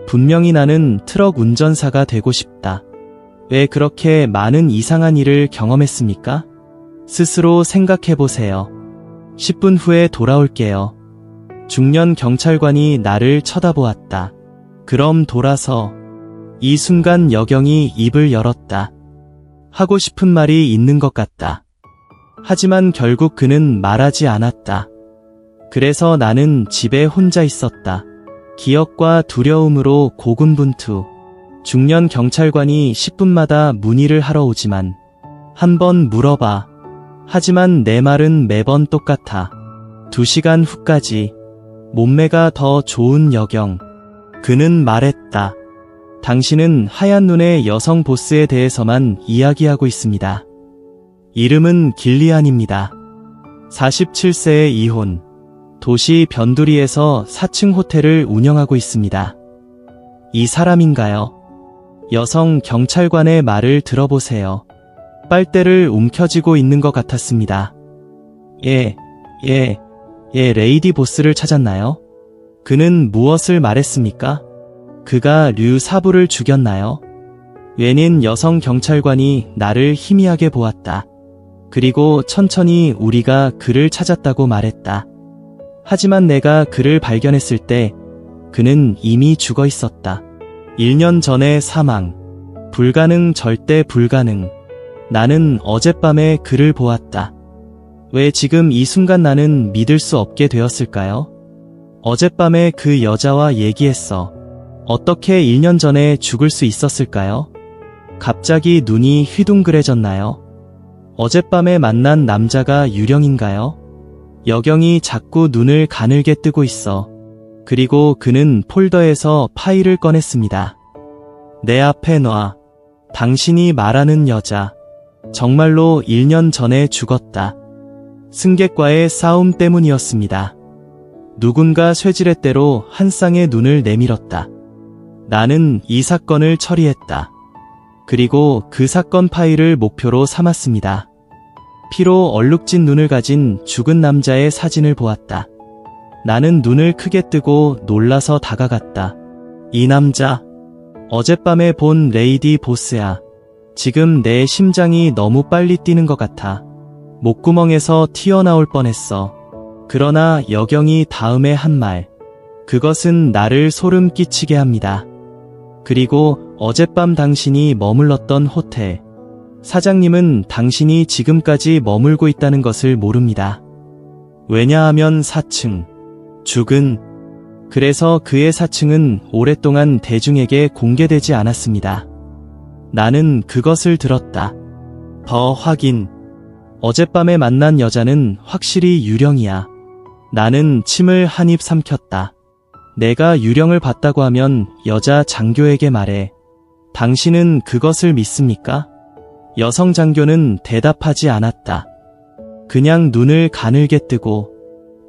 분명히 나는 트럭 운전사가 되고 싶다. 왜 그렇게 많은 이상한 일을 경험했습니까? 스스로 생각해보세요. 10분 후에 돌아올게요. 중년 경찰관이 나를 쳐다보았다. 그럼 돌아서. 이 순간 여경이 입을 열었다. 하고 싶은 말이 있는 것 같다. 하지만 결국 그는 말하지 않았다. 그래서 나는 집에 혼자 있었다. 기억과 두려움으로 고군분투. 중년 경찰관이 10분마다 문의를 하러 오지만 한 번 물어봐. 하지만 내 말은 매번 똑같아. 2시간 후까지. 몸매가 더 좋은 여경. 그는 말했다. 당신은 하얀 눈의 여성 보스에 대해서만 이야기하고 있습니다. 이름은 길리안입니다. 47세의 이혼. 도시 변두리에서 4층 호텔을 운영하고 있습니다. 이 사람인가요? 여성 경찰관의 말을 들어보세요. 빨대를 움켜쥐고 있는 것 같았습니다. 예, 레이디 보스를 찾았나요? 그는 무엇을 말했습니까? 그가 류사부를 죽였나요? 웬인 여성 경찰관이 나를 희미하게 보았다. 그리고 천천히 우리가 그를 찾았다고 말했다. 하지만 내가 그를 발견했을 때 그는 이미 죽어 있었다. 1년 전에 사망. 불가능, 절대 불가능. 나는 어젯밤에 그를 보았다. 왜 지금 이 순간 나는 믿을 수 없게 되었을까요? 어젯밤에 그 여자와 얘기했어. 어떻게 1년 전에 죽을 수 있었을까요? 갑자기 눈이 휘둥그레졌나요? 어젯밤에 만난 남자가 유령인가요? 여경이 자꾸 눈을 가늘게 뜨고 있어. 그리고 그는 폴더에서 파일을 꺼냈습니다. 내 앞에 놔. 당신이 말하는 여자. 정말로 1년 전에 죽었다. 승객과의 싸움 때문이었습니다. 누군가 쇠지렛대로 한 쌍의 눈을 내밀었다. 나는 이 사건을 처리했다. 그리고 그 사건 파일을 목표로 삼았습니다. 피로 얼룩진 눈을 가진 죽은 남자의 사진을 보았다. 나는 눈을 크게 뜨고 놀라서 다가갔다. 이 남자, 어젯밤에 본 레이디 보스야. 지금 내 심장이 너무 빨리 뛰는 것 같아. 목구멍에서 튀어나올 뻔했어. 그러나 여경이 다음에 한 말. 그것은 나를 소름 끼치게 합니다. 그리고 어젯밤 당신이 머물렀던 호텔. 사장님은 당신이 지금까지 머물고 있다는 것을 모릅니다. 왜냐하면 4층. 죽은. 그래서 그의 사칭은 오랫동안 대중에게 공개되지 않았습니다. 나는 그것을 들었다. 더 확인. 어젯밤에 만난 여자는 확실히 유령이야. 나는 침을 한 입 삼켰다. 내가 유령을 봤다고 하면 여자 장교에게 말해. 당신은 그것을 믿습니까? 여성 장교는 대답하지 않았다. 그냥 눈을 가늘게 뜨고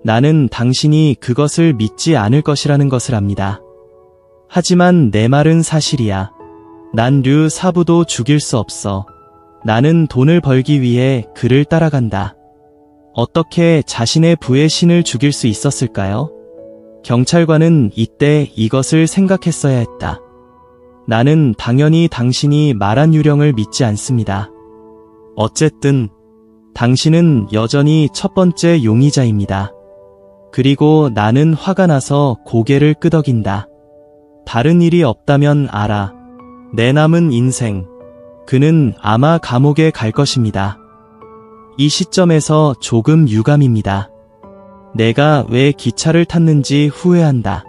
나는 당신이 그것을 믿지 않을 것이라는 것을 압니다. 하지만 내 말은 사실이야. 난 류 사부도 죽일 수 없어. 나는 돈을 벌기 위해 그를 따라간다. 어떻게 자신의 부의 신을 죽일 수 있었을까요? 경찰관은 이때 이것을 생각했어야 했다. 나는 당연히 당신이 말한 유령을 믿지 않습니다. 어쨌든 당신은 여전히 첫 번째 용의자입니다. 그리고 나는 화가 나서 고개를 끄덕인다. 다른 일이 없다면 알아. 내 남은 인생. 그는 아마 감옥에 갈 것입니다. 이 시점에서 조금 유감입니다. 내가 왜 기차를 탔는지 후회한다.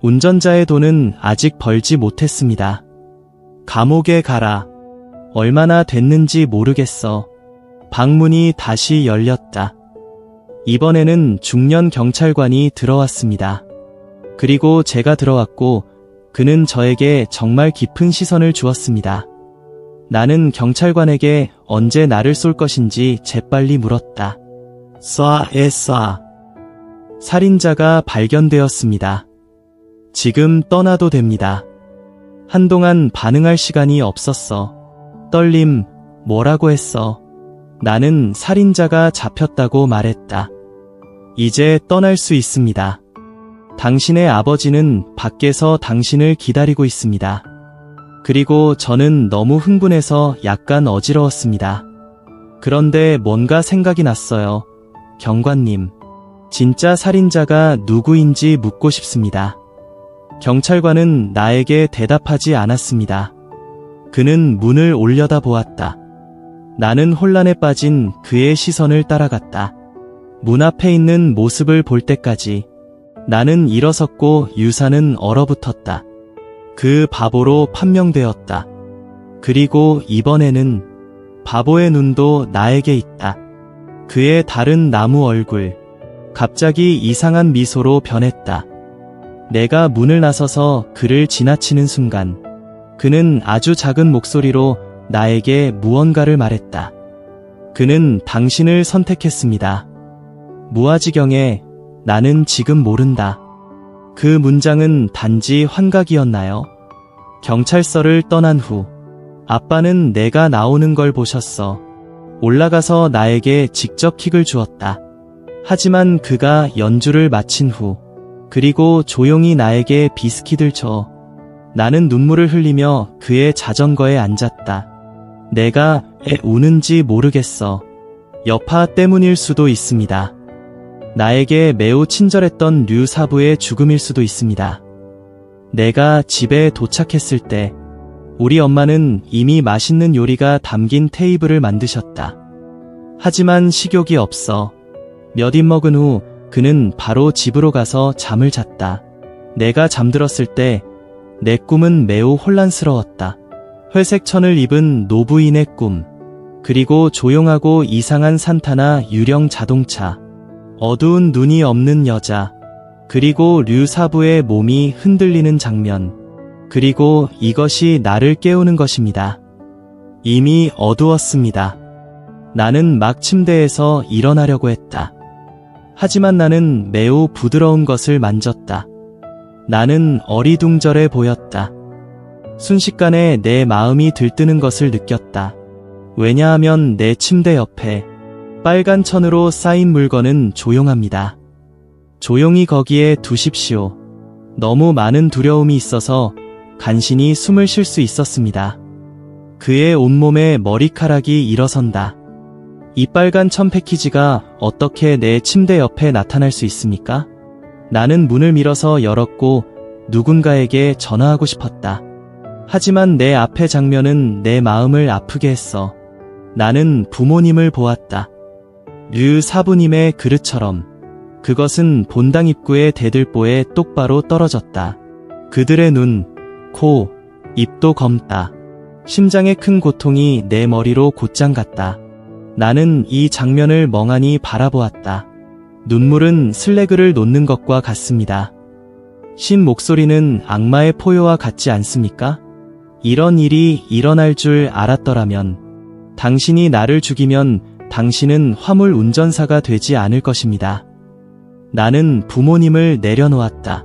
운전자의 돈은 아직 벌지 못했습니다. 감옥에 가라. 얼마나 됐는지 모르겠어. 방문이 다시 열렸다. 이번에는 중년 경찰관이 들어왔습니다. 그리고 제가 들어왔고 그는 저에게 정말 깊은 시선을 주었습니다. 나는 경찰관에게 언제 나를 쏠 것인지 재빨리 물었다. 쏴. 살인자가 발견되었습니다. 지금 떠나도 됩니다. 한동안 반응할 시간이 없었어. 떨림, 뭐라고 했어? 나는 살인자가 잡혔다고 말했다. 이제 떠날 수 있습니다. 당신의 아버지는 밖에서 당신을 기다리고 있습니다. 그리고 저는 너무 흥분해서 약간 어지러웠습니다. 그런데 뭔가 생각이 났어요. 경관님, 진짜 살인자가 누구인지 묻고 싶습니다. 경찰관은 나에게 대답하지 않았습니다. 그는 문을 올려다보았다. 나는 혼란에 빠진 그의 시선을 따라갔다. 문 앞에 있는 모습을 볼 때까지 나는 일어섰고 유사는 얼어붙었다. 그 바보로 판명되었다. 그리고 이번에는 바보의 눈도 나에게 있다. 그의 다른 나무 얼굴, 갑자기 이상한 미소로 변했다. 내가 문을 나서서 그를 지나치는 순간 그는 아주 작은 목소리로 나에게 무언가를 말했다. 그는 당신을 선택했습니다. 무아지경에 나는 지금 모른다. 그 문장은 단지 환각이었나요? 경찰서를 떠난 후 아빠는 내가 나오는 걸 보셨어. 올라가서 나에게 직접 킥을 주었다. 하지만 그가 연주를 마친 후 그리고 조용히 나에게 비스킷을 줘. 나는 눈물을 흘리며 그의 자전거에 앉았다. 내가 왜 우는지 모르겠어. 여파 때문일 수도 있습니다. 나에게 매우 친절했던 류 사부의 죽음일 수도 있습니다. 내가 집에 도착했을 때 우리 엄마는 이미 맛있는 요리가 담긴 테이블을 만드셨다. 하지만 식욕이 없어. 몇 입 먹은 후 그는 바로 집으로 가서 잠을 잤다. 내가 잠들었을 때 내 꿈은 매우 혼란스러웠다. 회색 천을 입은 노부인의 꿈, 그리고 조용하고 이상한 산타나 유령 자동차, 어두운 눈이 없는 여자, 그리고 류 사부의 몸이 흔들리는 장면, 그리고 이것이 나를 깨우는 것입니다. 이미 어두웠습니다. 나는 막 침대에서 일어나려고 했다. 하지만 나는 매우 부드러운 것을 만졌다. 나는 어리둥절해 보였다. 순식간에 내 마음이 들뜨는 것을 느꼈다. 왜냐하면 내 침대 옆에 빨간 천으로 쌓인 물건은 조용합니다. 조용히 거기에 두십시오. 너무 많은 두려움이 있어서 간신히 숨을 쉴 수 있었습니다. 그의 온몸에 머리카락이 일어선다. 이 빨간 천 패키지가 어떻게 내 침대 옆에 나타날 수 있습니까? 나는 문을 밀어서 열었고 누군가에게 전화하고 싶었다. 하지만 내 앞의 장면은 내 마음을 아프게 했어. 나는 부모님을 보았다. 류 사부님의 그릇처럼. 그것은 본당 입구의 대들보에 똑바로 떨어졌다. 그들의 눈, 코, 입도 검다. 심장의 큰 고통이 내 머리로 곧장 갔다. 나는 이 장면을 멍하니 바라보았다. 눈물은 슬래그를 놓는 것과 같습니다. 신 목소리는 악마의 포효와 같지 않습니까? 이런 일이 일어날 줄 알았더라면 당신이 나를 죽이면 당신은 화물 운전사가 되지 않을 것입니다. 나는 부모님을 내려놓았다.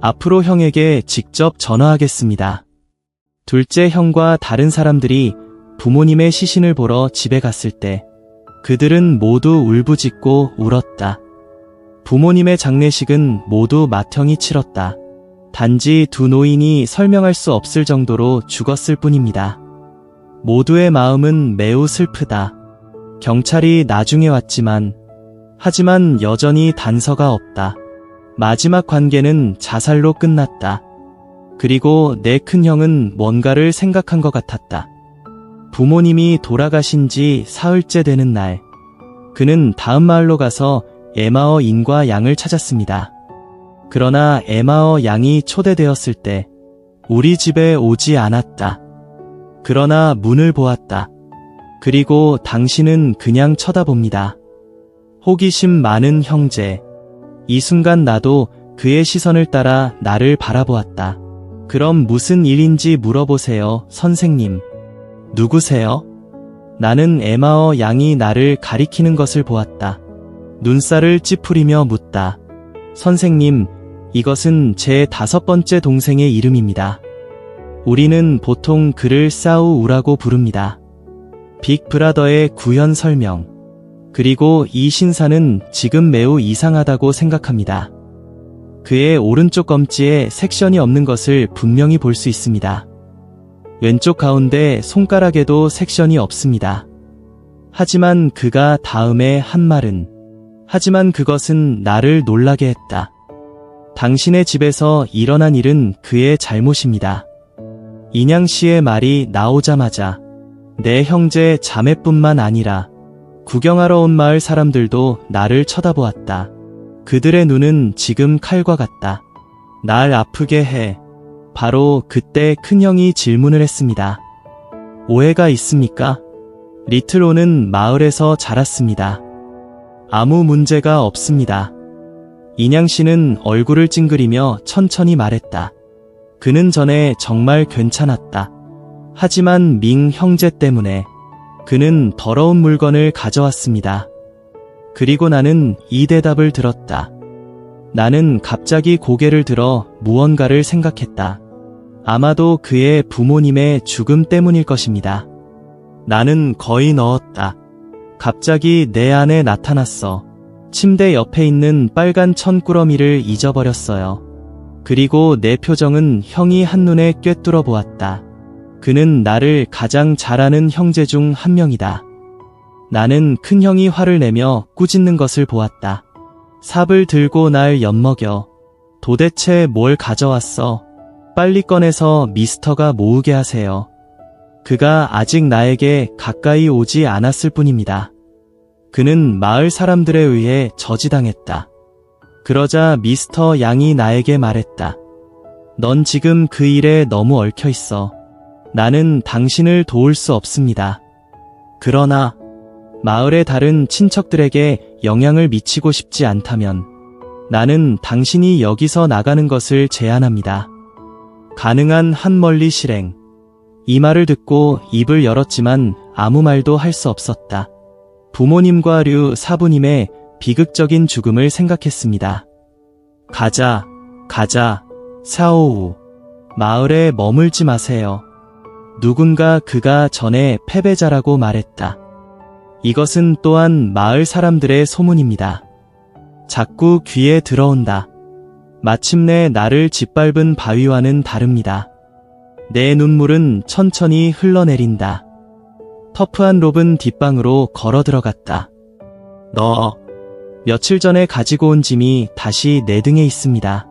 앞으로 형에게 직접 전화하겠습니다. 둘째 형과 다른 사람들이 부모님의 시신을 보러 집에 갔을 때 그들은 모두 울부짖고 울었다. 부모님의 장례식은 모두 맏형이 치렀다. 단지 두 노인이 설명할 수 없을 정도로 죽었을 뿐입니다. 모두의 마음은 매우 슬프다. 경찰이 나중에 왔지만 하지만 여전히 단서가 없다. 마지막 관계는 자살로 끝났다. 그리고 내 큰형은 뭔가를 생각한 것 같았다. 부모님이 돌아가신 지 사흘째 되는 날, 그는 다음 마을로 가서 에마어 인과 양을 찾았습니다. 그러나 에마어 양이 초대되었을 때 우리 집에 오지 않았다. 그러나 문을 보았다. 그리고 당신은 그냥 쳐다봅니다. 호기심 많은 형제. 이 순간 나도 그의 시선을 따라 나를 바라보았다. 그럼 무슨 일인지 물어보세요, 선생님. 누구세요? 나는 에마어 양이 나를 가리키는 것을 보았다. 눈살을 찌푸리며 묻다. 선생님, 이것은 제 5번째 동생의 이름입니다. 우리는 보통 그를 싸우우라고 부릅니다. 빅브라더의 구현 설명. 그리고 이 신사는 지금 매우 이상하다고 생각합니다. 그의 오른쪽 검지에 섹션이 없는 것을 분명히 볼 수 있습니다. 왼쪽 가운데 손가락에도 섹션이 없습니다. 하지만 그가 다음에 한 말은 하지만 그것은 나를 놀라게 했다. 당신의 집에서 일어난 일은 그의 잘못입니다. 인양 씨의 말이 나오자마자 내 형제 자매뿐만 아니라 구경하러 온 마을 사람들도 나를 쳐다보았다. 그들의 눈은 지금 칼과 같다. 날 아프게 해. 바로 그때 큰형이 질문을 했습니다. 오해가 있습니까? 리틀오는 마을에서 자랐습니다. 아무 문제가 없습니다. 인양 씨는 얼굴을 찡그리며 천천히 말했다. 그는 전에 정말 괜찮았다. 하지만 밍 형제 때문에 그는 더러운 물건을 가져왔습니다. 그리고 나는 이 대답을 들었다. 나는 갑자기 고개를 들어 무언가를 생각했다. 아마도 그의 부모님의 죽음 때문일 것입니다. 나는 거의 넣었다. 갑자기 내 안에 나타났어. 침대 옆에 있는 빨간 천꾸러미를 잊어버렸어요. 그리고 내 표정은 형이 한눈에 꿰뚫어 보았다. 그는 나를 가장 잘 아는 형제 중 한 명이다. 나는 큰형이 화를 내며 꾸짖는 것을 보았다. 삽을 들고 날 엿먹여. 도대체 뭘 가져왔어? 빨리 꺼내서 미스터가 모으게 하세요. 그가 아직 나에게 가까이 오지 않았을 뿐입니다. 그는 마을 사람들에 의해 저지당했다. 그러자 미스터 양이 나에게 말했다. 넌 지금 그 일에 너무 얽혀 있어. 나는 당신을 도울 수 없습니다. 그러나 마을의 다른 친척들에게 영향을 미치고 싶지 않다면 나는 당신이 여기서 나가는 것을 제안합니다. 가능한 한 멀리 실행. 이 말을 듣고 입을 열었지만 아무 말도 할 수 없었다. 부모님과 류 사부님의 비극적인 죽음을 생각했습니다. 가자, 사오우. 마을에 머물지 마세요. 누군가 그가 전에 패배자라고 말했다. 이것은 또한 마을 사람들의 소문입니다. 자꾸 귀에 들어온다. 마침내 나를 짓밟은 바위와는 다릅니다. 내 눈물은 천천히 흘러내린다. 터프한 롭은 뒷방으로 걸어 들어갔다. 너, 며칠 전에 가지고 온 짐이 다시 내 등에 있습니다.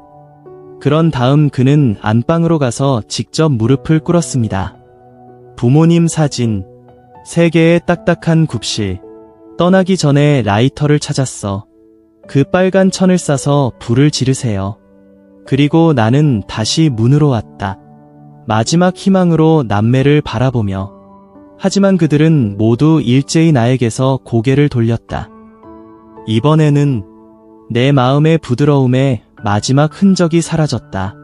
그런 다음 그는 안방으로 가서 직접 무릎을 꿇었습니다. 부모님 사진, 3개의 딱딱한 굽실, 떠나기 전에 라이터를 찾았어. 그 빨간 천을 싸서 불을 지르세요. 그리고 나는 다시 문으로 왔다. 마지막 희망으로 남매를 바라보며. 하지만 그들은 모두 일제히 나에게서 고개를 돌렸다. 이번에는 내 마음의 부드러움에 마지막 흔적이 사라졌다.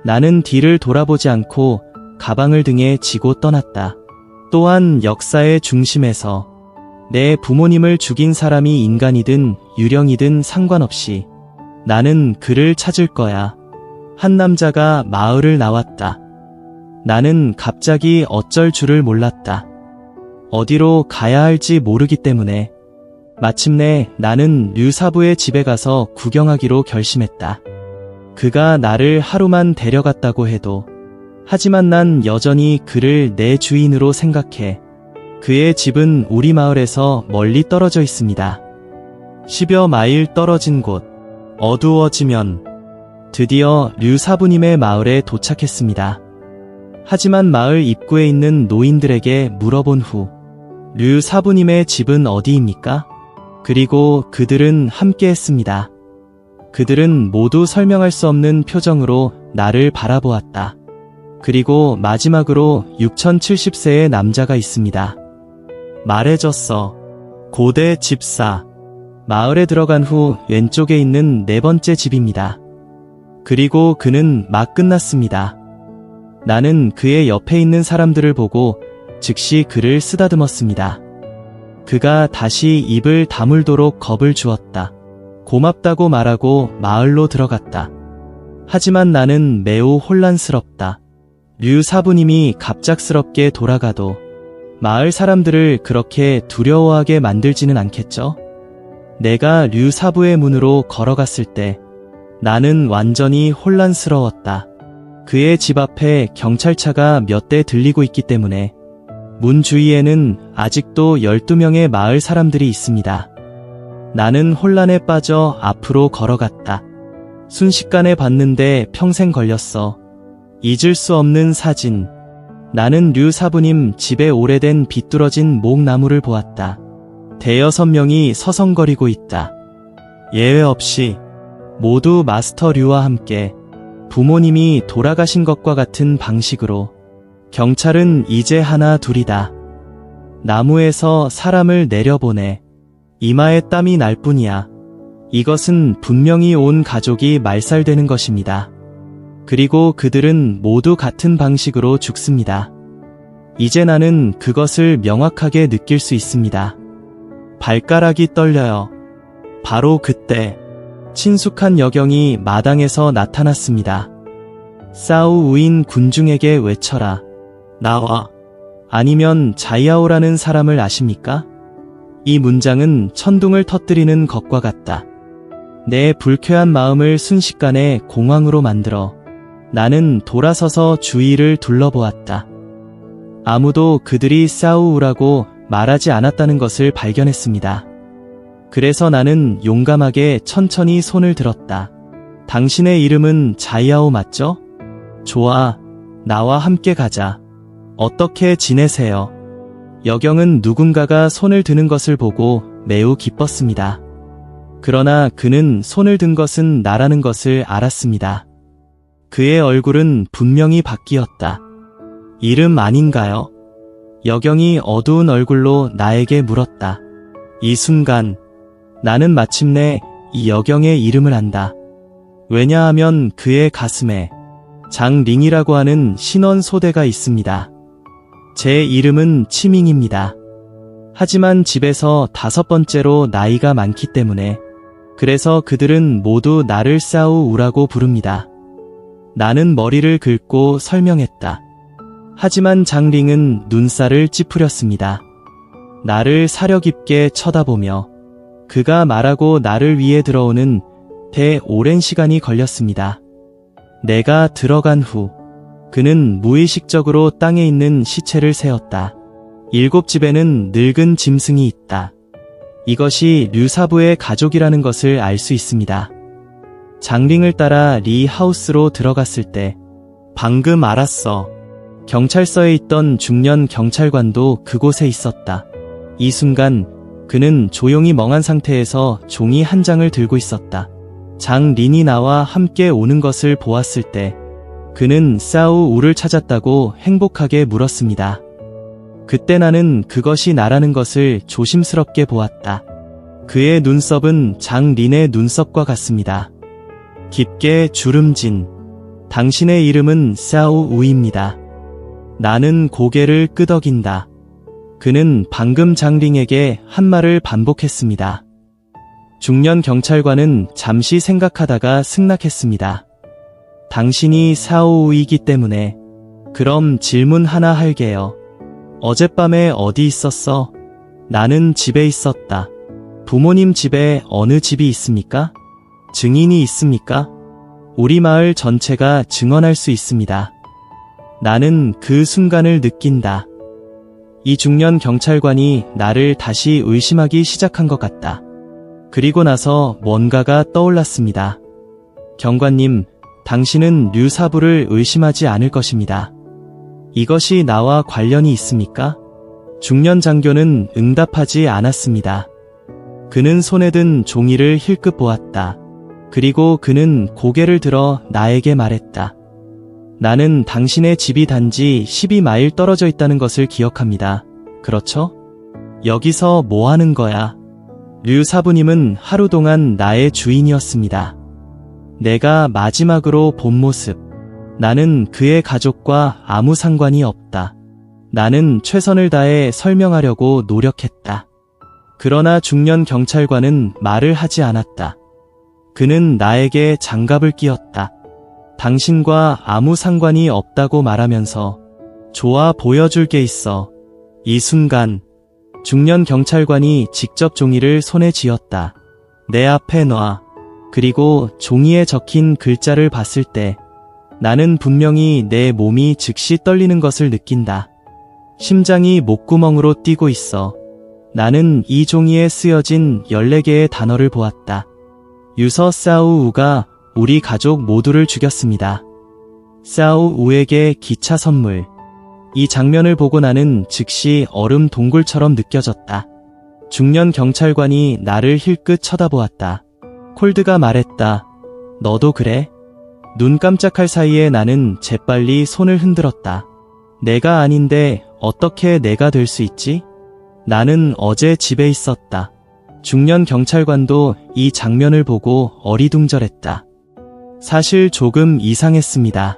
나는 뒤를 돌아보지 않고 가방을 등에 지고 떠났다. 또한 역사의 중심에서 내 부모님을 죽인 사람이 인간이든 유령이든 상관없이 나는 그를 찾을 거야. 한 남자가 마을을 나왔다. 나는 갑자기 어쩔 줄을 몰랐다. 어디로 가야 할지 모르기 때문에 마침내 나는 류사부의 집에 가서 구경하기로 결심했다. 그가 나를 하루만 데려갔다고 해도 하지만 난 여전히 그를 내 주인으로 생각해. 그의 집은 우리 마을에서 멀리 떨어져 있습니다. 10여 마일 떨어진 곳. 어두워지면 드디어 류사부님의 마을에 도착했습니다. 하지만 마을 입구에 있는 노인들에게 물어본 후 류사부님의 집은 어디입니까? 그리고 그들은 함께 했습니다. 그들은 모두 설명할 수 없는 표정으로 나를 바라보았다. 그리고 마지막으로 6070세의 남자가 있습니다. 말해줬어. 고대 집사. 마을에 들어간 후 왼쪽에 있는 4번째 집입니다. 그리고 그는 막 끝났습니다. 나는 그의 옆에 있는 사람들을 보고 즉시 그를 쓰다듬었습니다. 그가 다시 입을 다물도록 겁을 주었다. 고맙다고 말하고 마을로 들어갔다. 하지만 나는 매우 혼란스럽다. 류사부님이 갑작스럽게 돌아가도 마을 사람들을 그렇게 두려워하게 만들지는 않겠죠? 내가 류사부의 문으로 걸어갔을 때 나는 완전히 혼란스러웠다. 그의 집 앞에 경찰차가 몇 대 들리고 있기 때문에 문 주위에는 아직도 12명의 마을 사람들이 있습니다. 나는 혼란에 빠져 앞으로 걸어갔다. 순식간에 봤는데 평생 걸렸어. 잊을 수 없는 사진. 나는 류사부님 집에 오래된 비뚤어진 목나무를 보았다. 5-6명이 서성거리고 있다. 예외 없이 모두 마스터 류와 함께 부모님이 돌아가신 것과 같은 방식으로. 경찰은 이제 하나 둘이다. 나무에서 사람을 내려보내. 이마에 땀이 날 뿐이야. 이것은 분명히 온 가족이 말살되는 것입니다. 그리고 그들은 모두 같은 방식으로 죽습니다. 이제 나는 그것을 명확하게 느낄 수 있습니다. 발가락이 떨려요. 바로 그때 친숙한 여경이 마당에서 나타났습니다. 싸우 우인 군중에게 외쳐라. 나와. 아니면 자이아오라는 사람을 아십니까? 이 문장은 천둥을 터뜨리는 것과 같다. 내 불쾌한 마음을 순식간에 공황으로 만들어 나는 돌아서서 주위를 둘러보았다. 아무도 그들이 싸우우라고 말하지 않았다는 것을 발견했습니다. 그래서 나는 용감하게 천천히 손을 들었다. 당신의 이름은 자이아오 맞죠? 좋아. 나와 함께 가자. 어떻게 지내세요? 여경은 누군가가 손을 드는 것을 보고 매우 기뻤습니다. 그러나 그는 손을 든 것은 나라는 것을 알았습니다. 그의 얼굴은 분명히 바뀌었다. 이름 아닌가요? 여경이 어두운 얼굴로 나에게 물었다. 이 순간 나는 마침내 이 여경의 이름을 안다. 왜냐하면 그의 가슴에 장링이라고 하는 신원 소대가 있습니다. 제 이름은 치밍입니다. 하지만 집에서 5번째로 나이가 많기 때문에 그래서 그들은 모두 나를 싸우우라고 부릅니다. 나는 머리를 긁고 설명했다. 하지만 장링은 눈살을 찌푸렸습니다. 나를 사려 깊게 쳐다보며 그가 말하고 나를 위해 들어오는 대 오랜 시간이 걸렸습니다. 내가 들어간 후 그는 무의식적으로 땅에 있는 시체를 세었다. 7집에는 늙은 짐승이 있다. 이것이 류사부의 가족이라는 것을 알 수 있습니다. 장링을 따라 리 하우스로 들어갔을 때 방금 알았어. 경찰서에 있던 중년 경찰관도 그곳에 있었다. 이 순간 그는 조용히 멍한 상태에서 종이 한 장을 들고 있었다. 장린이 나와 함께 오는 것을 보았을 때 그는 싸우 우를 찾았다고 행복하게 물었습니다. 그때 나는 그것이 나라는 것을 조심스럽게 보았다. 그의 눈썹은 장린의 눈썹과 같습니다. 깊게 주름진. 당신의 이름은 싸우 우입니다. 나는 고개를 끄덕인다. 그는 방금 장링에게 한 말을 반복했습니다. 중년 경찰관은 잠시 생각하다가 승낙했습니다. 당신이 사오우이기 때문에. 그럼 질문 하나 할게요. 어젯밤에 어디 있었어? 나는 집에 있었다. 부모님 집에 어느 집이 있습니까? 증인이 있습니까? 우리 마을 전체가 증언할 수 있습니다. 나는 그 순간을 느낀다. 이 중년 경찰관이 나를 다시 의심하기 시작한 것 같다. 그리고 나서 뭔가가 떠올랐습니다. 경관님, 당신은 류사부를 의심하지 않을 것입니다. 이것이 나와 관련이 있습니까? 중년 장교는 응답하지 않았습니다. 그는 손에 든 종이를 힐끗 보았다. 그리고 그는 고개를 들어 나에게 말했다. 나는 당신의 집이 단지 12마일 떨어져 있다는 것을 기억합니다. 그렇죠? 여기서 뭐 하는 거야? 류사부님은 하루 동안 나의 주인이었습니다. 내가 마지막으로 본 모습. 나는 그의 가족과 아무 상관이 없다. 나는 최선을 다해 설명하려고 노력했다. 그러나 중년 경찰관은 말을 하지 않았다. 그는 나에게 장갑을 끼웠다. 당신과 아무 상관이 없다고 말하면서 좋아 보여줄 게 있어. 이 순간 중년 경찰관이 직접 종이를 손에 쥐었다. 내 앞에 놔. 그리고 종이에 적힌 글자를 봤을 때 나는 분명히 내 몸이 즉시 떨리는 것을 느낀다. 심장이 목구멍으로 뛰고 있어. 나는 이 종이에 쓰여진 14개의 단어를 보았다. 유서 싸우우가 우리 가족 모두를 죽였습니다. 싸우우에게 기차 선물. 이 장면을 보고 나는 즉시 얼음 동굴처럼 느껴졌다. 중년 경찰관이 나를 힐끗 쳐다보았다. 콜드가 말했다. 너도 그래? 눈 깜짝할 사이에 나는 재빨리 손을 흔들었다. 내가 아닌데 어떻게 내가 될 수 있지? 나는 어제 집에 있었다. 중년 경찰관도 이 장면을 보고 어리둥절했다. 사실 조금 이상했습니다.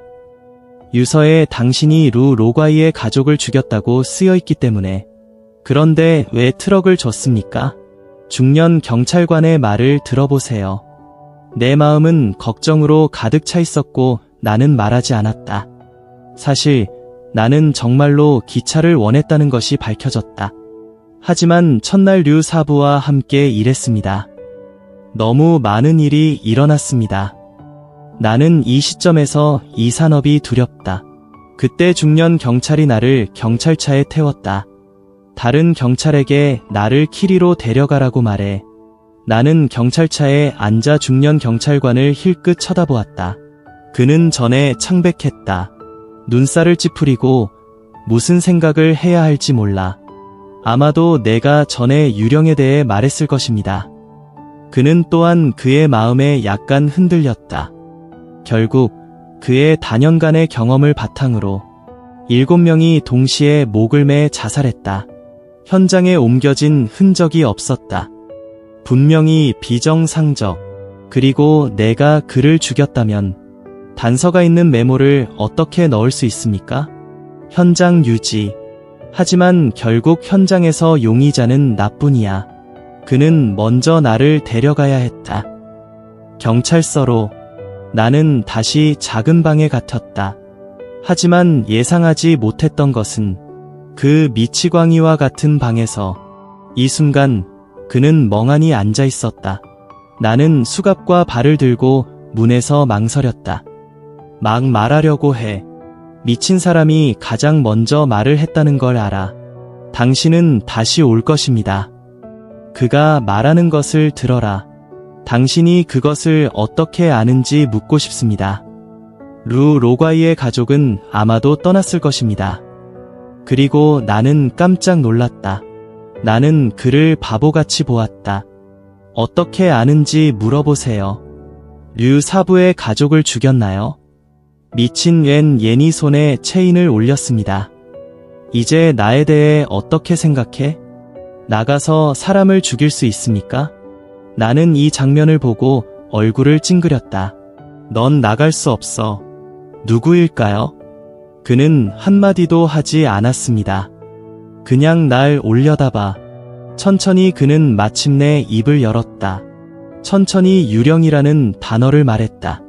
유서에 당신이 루 로과이의 가족을 죽였다고 쓰여있기 때문에. 그런데 왜 트럭을 줬습니까? 중년 경찰관의 말을 들어보세요. 내 마음은 걱정으로 가득 차 있었고 나는 말하지 않았다. 사실 나는 정말로 기차를 원했다는 것이 밝혀졌다. 하지만 첫날 류사부와 함께 일했습니다. 너무 많은 일이 일어났습니다. 나는 이 시점에서 이 산업이 두렵다. 그때 중년 경찰이 나를 경찰차에 태웠다. 다른 경찰에게 나를 키리로 데려가라고 말해. 나는 경찰차에 앉아 중년 경찰관을 힐끗 쳐다보았다. 그는 전에 창백했다. 눈살을 찌푸리고 무슨 생각을 해야 할지 몰라. 아마도 내가 전에 유령에 대해 말했을 것입니다. 그는 또한 그의 마음에 약간 흔들렸다. 결국 그의 다년간의 경험을 바탕으로 7명이 동시에 목을 매 자살했다. 현장에 옮겨진 흔적이 없었다. 분명히 비정상적. 그리고 내가 그를 죽였다면 단서가 있는 메모를 어떻게 넣을 수 있습니까? 현장 유지. 하지만 결국 현장에서 용의자는 나뿐이야. 그는 먼저 나를 데려가야 했다. 경찰서로. 나는 다시 작은 방에 갇혔다. 하지만 예상하지 못했던 것은 그 미치광이와 같은 방에서 이 순간 그는 멍하니 앉아 있었다. 나는 수갑과 발을 들고 문에서 망설였다. 막 말하려고 해. 미친 사람이 가장 먼저 말을 했다는 걸 알아. 당신은 다시 올 것입니다. 그가 말하는 것을 들어라. 당신이 그것을 어떻게 아는지 묻고 싶습니다. 루 로과이의 가족은 아마도 떠났을 것입니다. 그리고 나는 깜짝 놀랐다. 나는 그를 바보같이 보았다. 어떻게 아는지 물어보세요. 류 사부의 가족을 죽였나요? 미친 옌이 손에 체인을 올렸습니다. 이제 나에 대해 어떻게 생각해? 나가서 사람을 죽일 수 있습니까? 나는 이 장면을 보고 얼굴을 찡그렸다. 넌 나갈 수 없어. 누구일까요? 그는 한마디도 하지 않았습니다. 그냥 날 올려다봐. 천천히 그는 마침내 입을 열었다. 천천히 유령이라는 단어를 말했다.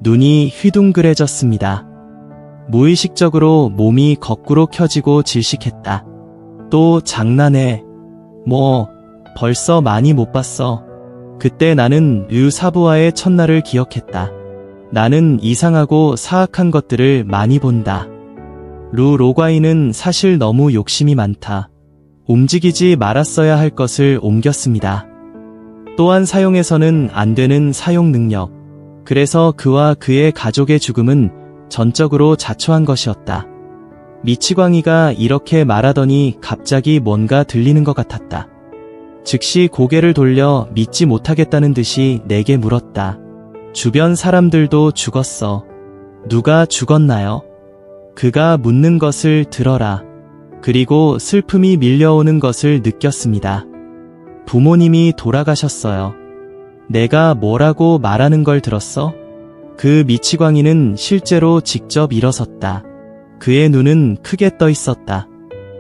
눈이 휘둥그레졌습니다. 무의식적으로 몸이 거꾸로 켜지고 질식했다. 또 장난해. 벌써 많이 못 봤어. 그때 나는 류 사부와의 첫날을 기억했다. 나는 이상하고 사악한 것들을 많이 본다. 루 로과이는 사실 너무 욕심이 많다. 움직이지 말았어야 할 것을 옮겼습니다. 또한 사용해서는 안 되는 사용 능력. 그래서 그와 그의 가족의 죽음은 전적으로 자초한 것이었다. 미치광이가 이렇게 말하더니 갑자기 뭔가 들리는 것 같았다. 즉시 고개를 돌려 믿지 못하겠다는 듯이 내게 물었다. 주변 사람들도 죽었어. 누가 죽었나요? 그가 묻는 것을 들어라. 그리고 슬픔이 밀려오는 것을 느꼈습니다. 부모님이 돌아가셨어요. 내가 뭐라고 말하는 걸 들었어? 그 미치광이는 실제로 직접 일어섰다. 그의 눈은 크게 떠 있었다.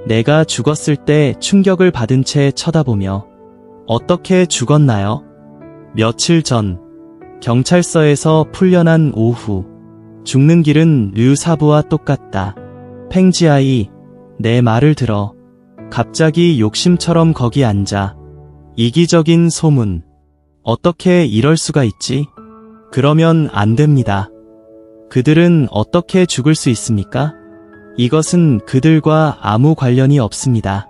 내가 죽었을 때 충격을 받은 채 쳐다보며 어떻게 죽었나요? 며칠 전 경찰서에서 풀려난 오후. 죽는 길은 류 사부와 똑같다. 팽지아이, 내 말을 들어. 갑자기 욕심처럼 거기 앉아. 이기적인 소문. 어떻게 이럴 수가 있지? 그러면 안 됩니다. 그들은 어떻게 죽을 수 있습니까? 이것은 그들과 아무 관련이 없습니다.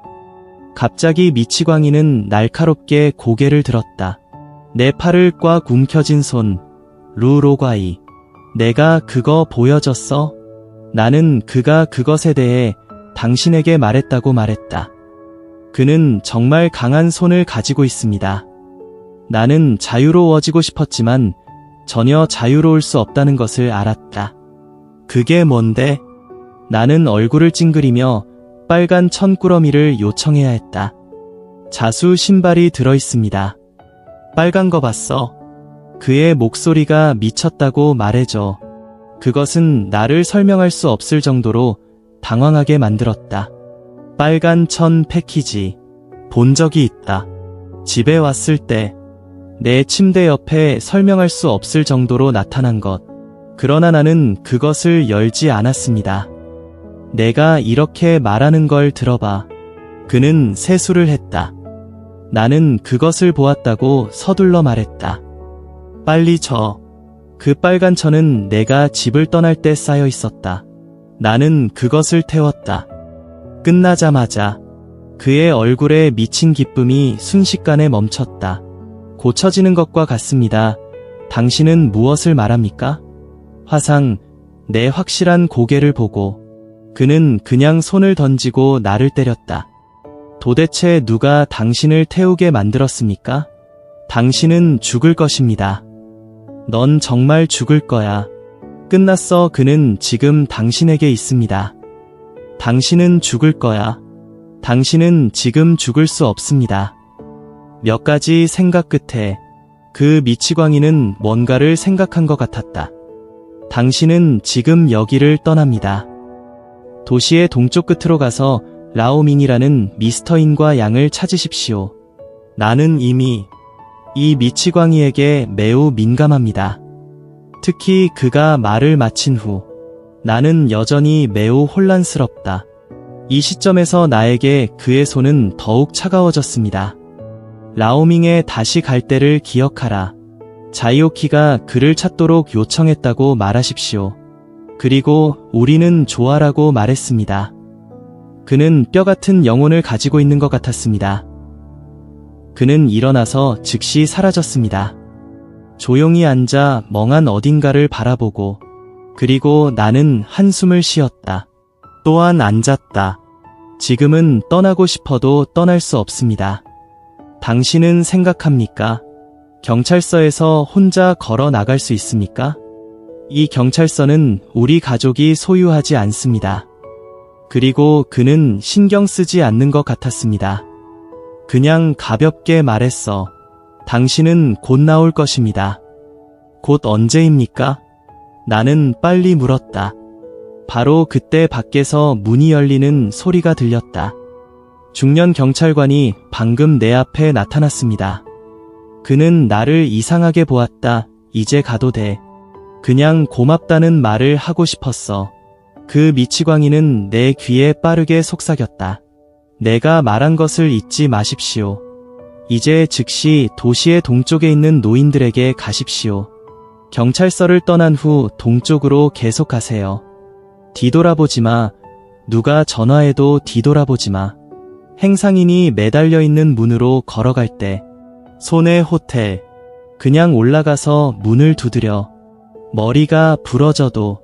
갑자기 미치광이는 날카롭게 고개를 들었다. 내 팔을 꽉 움켜쥔 손. 루 로과이. 내가 그거 보여줬어? 나는 그가 그것에 대해 당신에게 말했다고 말했다. 그는 정말 강한 손을 가지고 있습니다. 나는 자유로워지고 싶었지만 전혀 자유로울 수 없다는 것을 알았다. 그게 뭔데? 나는 얼굴을 찡그리며 빨간 천꾸러미를 요청해야 했다. 자수 신발이 들어있습니다. 빨간 거 봤어? 그의 목소리가 미쳤다고 말해줘. 그것은 나를 설명할 수 없을 정도로 당황하게 만들었다. 빨간 천 패키지. 본 적이 있다. 집에 왔을 때 내 침대 옆에 설명할 수 없을 정도로 나타난 것. 그러나 나는 그것을 열지 않았습니다. 내가 이렇게 말하는 걸 들어봐. 그는 세수를 했다. 나는 그것을 보았다고 서둘러 말했다. 빨리 줘. 그 빨간 천은 내가 집을 떠날 때 쌓여 있었다. 나는 그것을 태웠다. 끝나자마자 그의 얼굴에 미친 기쁨이 순식간에 멈췄다. 고쳐지는 것과 같습니다. 당신은 무엇을 말합니까? 화상, 내 확실한 고개를 보고 그는 그냥 손을 던지고 나를 때렸다. 도대체 누가 당신을 태우게 만들었습니까? 당신은 죽을 것입니다. 넌 정말 죽을 거야. 끝났어. 그는 지금 당신에게 있습니다. 당신은 죽을 거야. 당신은 지금 죽을 수 없습니다. 몇 가지 생각 끝에 그 미치광이는 뭔가를 생각한 것 같았다. 당신은 지금 여기를 떠납니다. 도시의 동쪽 끝으로 가서 라오밍이라는 미스터인과 양을 찾으십시오. 나는 이미 이 미치광이에게 매우 민감합니다. 특히 그가 말을 마친 후 나는 여전히 매우 혼란스럽다. 이 시점에서 나에게 그의 손은 더욱 차가워졌습니다. 라오밍에 다시 갈 때를 기억하라. 자이오키가 그를 찾도록 요청했다고 말하십시오. 그리고 우리는 좋아라고 말했습니다. 그는 뼈 같은 영혼을 가지고 있는 것 같았습니다. 그는 일어나서 즉시 사라졌습니다. 조용히 앉아 멍한 어딘가를 바라보고 그리고 나는 한숨을 쉬었다. 또한 앉았다. 지금은 떠나고 싶어도 떠날 수 없습니다. 당신은 생각합니까? 경찰서에서 혼자 걸어 나갈 수 있습니까? 이 경찰서는 우리 가족이 소유하지 않습니다. 그리고 그는 신경 쓰지 않는 것 같았습니다. 그냥 가볍게 말했어. 당신은 곧 나올 것입니다. 곧 언제입니까? 나는 빨리 물었다. 바로 그때 밖에서 문이 열리는 소리가 들렸다. 중년 경찰관이 방금 내 앞에 나타났습니다. 그는 나를 이상하게 보았다. 이제 가도 돼. 그냥 고맙다는 말을 하고 싶었어. 그 미치광이는 내 귀에 빠르게 속삭였다. 내가 말한 것을 잊지 마십시오. 이제 즉시 도시의 동쪽에 있는 노인들에게 가십시오. 경찰서를 떠난 후 동쪽으로 계속 가세요. 뒤돌아보지 마. 누가 전화해도 뒤돌아보지 마. 행상인이 매달려 있는 문으로 걸어갈 때 손에 호텔. 그냥 올라가서 문을 두드려. 머리가 부러져도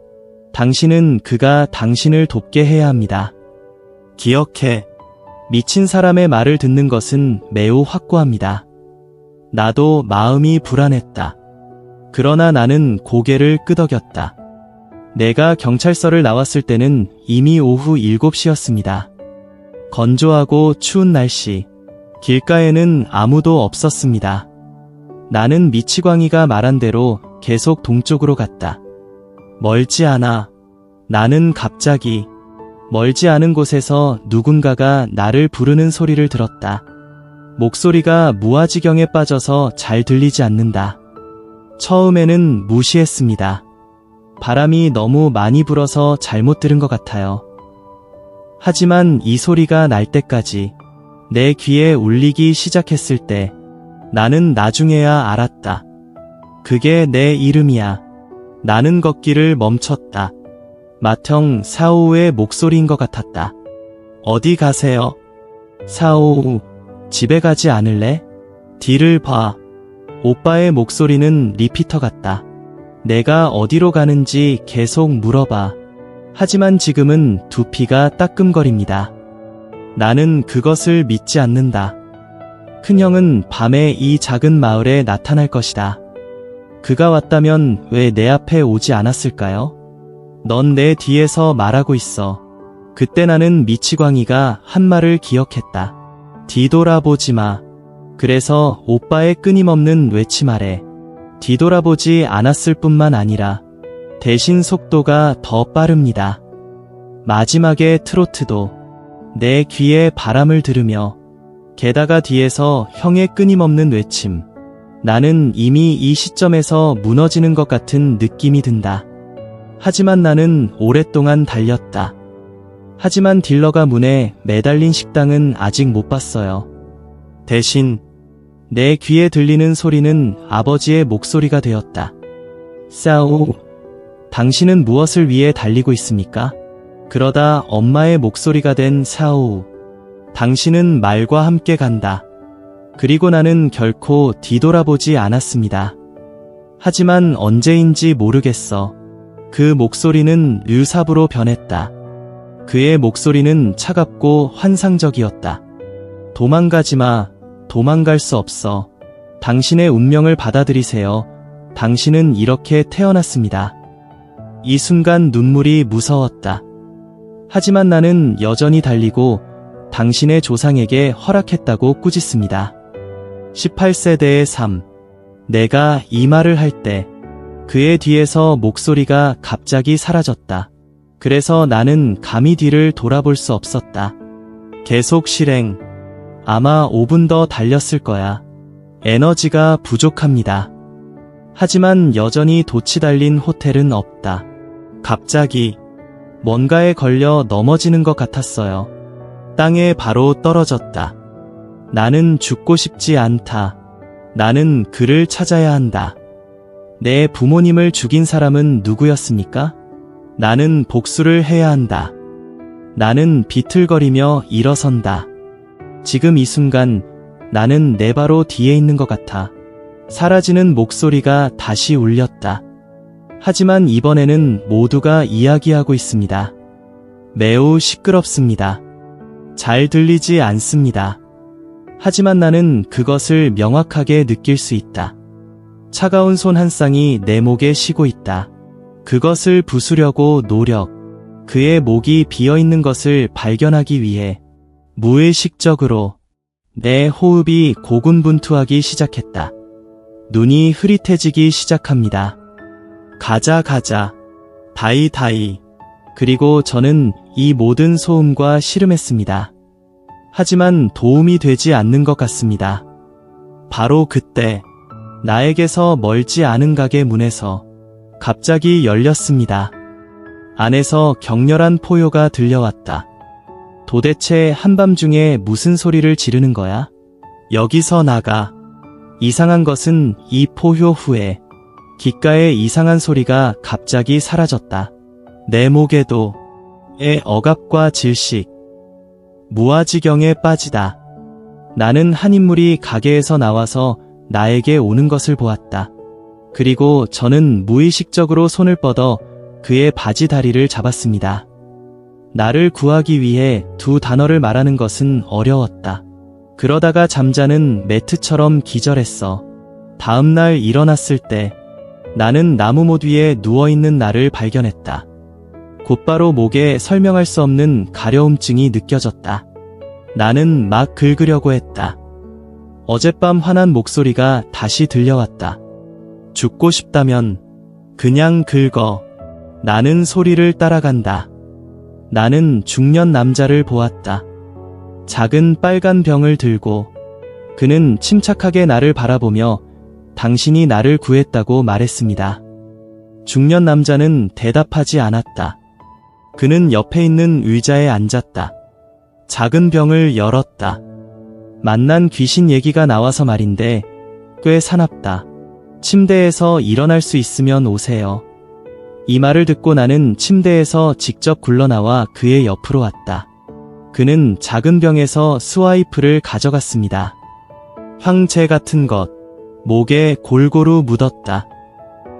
당신은 그가 당신을 돕게 해야 합니다. 기억해. 미친 사람의 말을 듣는 것은 매우 확고합니다. 나도 마음이 불안했다. 그러나 나는 고개를 끄덕였다. 내가 경찰서를 나왔을 때는 이미 오후 7시였습니다. 건조하고 추운 날씨. 길가에는 아무도 없었습니다. 나는 미치광이가 말한 대로 계속 동쪽으로 갔다. 멀지 않아. 나는 갑자기 멀지 않은 곳에서 누군가가 나를 부르는 소리를 들었다. 목소리가 무아지경에 빠져서 잘 들리지 않는다. 처음에는 무시했습니다. 바람이 너무 많이 불어서 잘못 들은 것 같아요. 하지만 이 소리가 날 때까지 내 귀에 울리기 시작했을 때 나는 나중에야 알았다. 그게 내 이름이야. 나는 걷기를 멈췄다. 맏형 사오우의 목소리인 것 같았다. 어디 가세요? 사오우, 집에 가지 않을래? 뒤를 봐. 오빠의 목소리는 리피터 같다. 내가 어디로 가는지 계속 물어봐. 하지만 지금은 두피가 따끔거립니다. 나는 그것을 믿지 않는다. 큰형은 밤에 이 작은 마을에 나타날 것이다. 그가 왔다면 왜 내 앞에 오지 않았을까요? 넌 내 뒤에서 말하고 있어. 그때 나는 미치광이가 한 말을 기억했다. 뒤돌아보지 마. 그래서 오빠의 끊임없는 외침 아래 뒤돌아보지 않았을 뿐만 아니라 대신 속도가 더 빠릅니다. 마지막에 트로트도 내 귀에 바람을 들으며 게다가 뒤에서 형의 끊임없는 외침. 나는 이미 이 시점에서 무너지는 것 같은 느낌이 든다. 하지만 나는 오랫동안 달렸다. 하지만 딜러가 문에 매달린 식당은 아직 못 봤어요. 대신 내 귀에 들리는 소리는 아버지의 목소리가 되었다. 사오, 당신은 무엇을 위해 달리고 있습니까? 그러다 엄마의 목소리가 된 사오, 당신은 말과 함께 간다. 그리고 나는 결코 뒤돌아보지 않았습니다. 하지만 언제인지 모르겠어. 그 목소리는 류삽으로 변했다. 그의 목소리는 차갑고 환상적이었다. 도망가지 마. 도망갈 수 없어. 당신의 운명을 받아들이세요. 당신은 이렇게 태어났습니다. 이 순간 눈물이 무서웠다. 하지만 나는 여전히 달리고 당신의 조상에게 허락했다고 꾸짖습니다. 18세대의 삶. 내가 이 말을 할 때 그의 뒤에서 목소리가 갑자기 사라졌다. 그래서 나는 감히 뒤를 돌아볼 수 없었다. 계속 실행. 아마 5분 더 달렸을 거야. 에너지가 부족합니다. 하지만 여전히 돛이 달린 호텔은 없다. 갑자기 뭔가에 걸려 넘어지는 것 같았어요. 땅에 바로 떨어졌다. 나는 죽고 싶지 않다. 나는 그를 찾아야 한다. 내 부모님을 죽인 사람은 누구였습니까? 나는 복수를 해야 한다. 나는 비틀거리며 일어선다. 지금 이 순간 나는 내 바로 뒤에 있는 것 같아. 사라지는 목소리가 다시 울렸다. 하지만 이번에는 모두가 이야기하고 있습니다. 매우 시끄럽습니다. 잘 들리지 않습니다. 하지만 나는 그것을 명확하게 느낄 수 있다. 차가운 손 한 쌍이 내 목에 쉬고 있다. 그것을 부수려고 노력. 그의 목이 비어있는 것을 발견하기 위해 무의식적으로 내 호흡이 고군분투하기 시작했다. 눈이 흐릿해지기 시작합니다. 가자 가자. 다이 다이. 그리고 저는 이 모든 소음과 씨름했습니다. 하지만 도움이 되지 않는 것 같습니다. 바로 그때 나에게서 멀지 않은 가게 문에서 갑자기 열렸습니다. 안에서 격렬한 포효가 들려왔다. 도대체 한밤중에 무슨 소리를 지르는 거야? 여기서 나가. 이상한 것은 이 포효 후에 귓가의 이상한 소리가 갑자기 사라졌다. 내 목에도 의 억압과 질식, 무아지경에 빠지다. 나는 한 인물이 가게에서 나와서 나에게 오는 것을 보았다. 그리고 저는 무의식적으로 손을 뻗어 그의 바지 다리를 잡았습니다. 나를 구하기 위해 두 단어를 말하는 것은 어려웠다. 그러다가 잠자는 매트처럼 기절했어. 다음날 일어났을 때 나는 나무못 위에 누워있는 나를 발견했다. 곧바로 목에 설명할 수 없는 가려움증이 느껴졌다. 나는 막 긁으려고 했다. 어젯밤 화난 목소리가 다시 들려왔다. 죽고 싶다면 그냥 긁어. 나는 소리를 따라간다. 나는 중년 남자를 보았다. 작은 빨간 병을 들고 그는 침착하게 나를 바라보며 당신이 나를 구했다고 말했습니다. 중년 남자는 대답하지 않았다. 그는 옆에 있는 의자에 앉았다. 작은 병을 열었다. 만난 귀신 얘기가 나와서 말인데 꽤 사납다. 침대에서 일어날 수 있으면 오세요. 이 말을 듣고 나는 침대에서 직접 굴러나와 그의 옆으로 왔다. 그는 작은 병에서 스와이프를 가져갔습니다. 황제 같은 것, 목에 골고루 묻었다.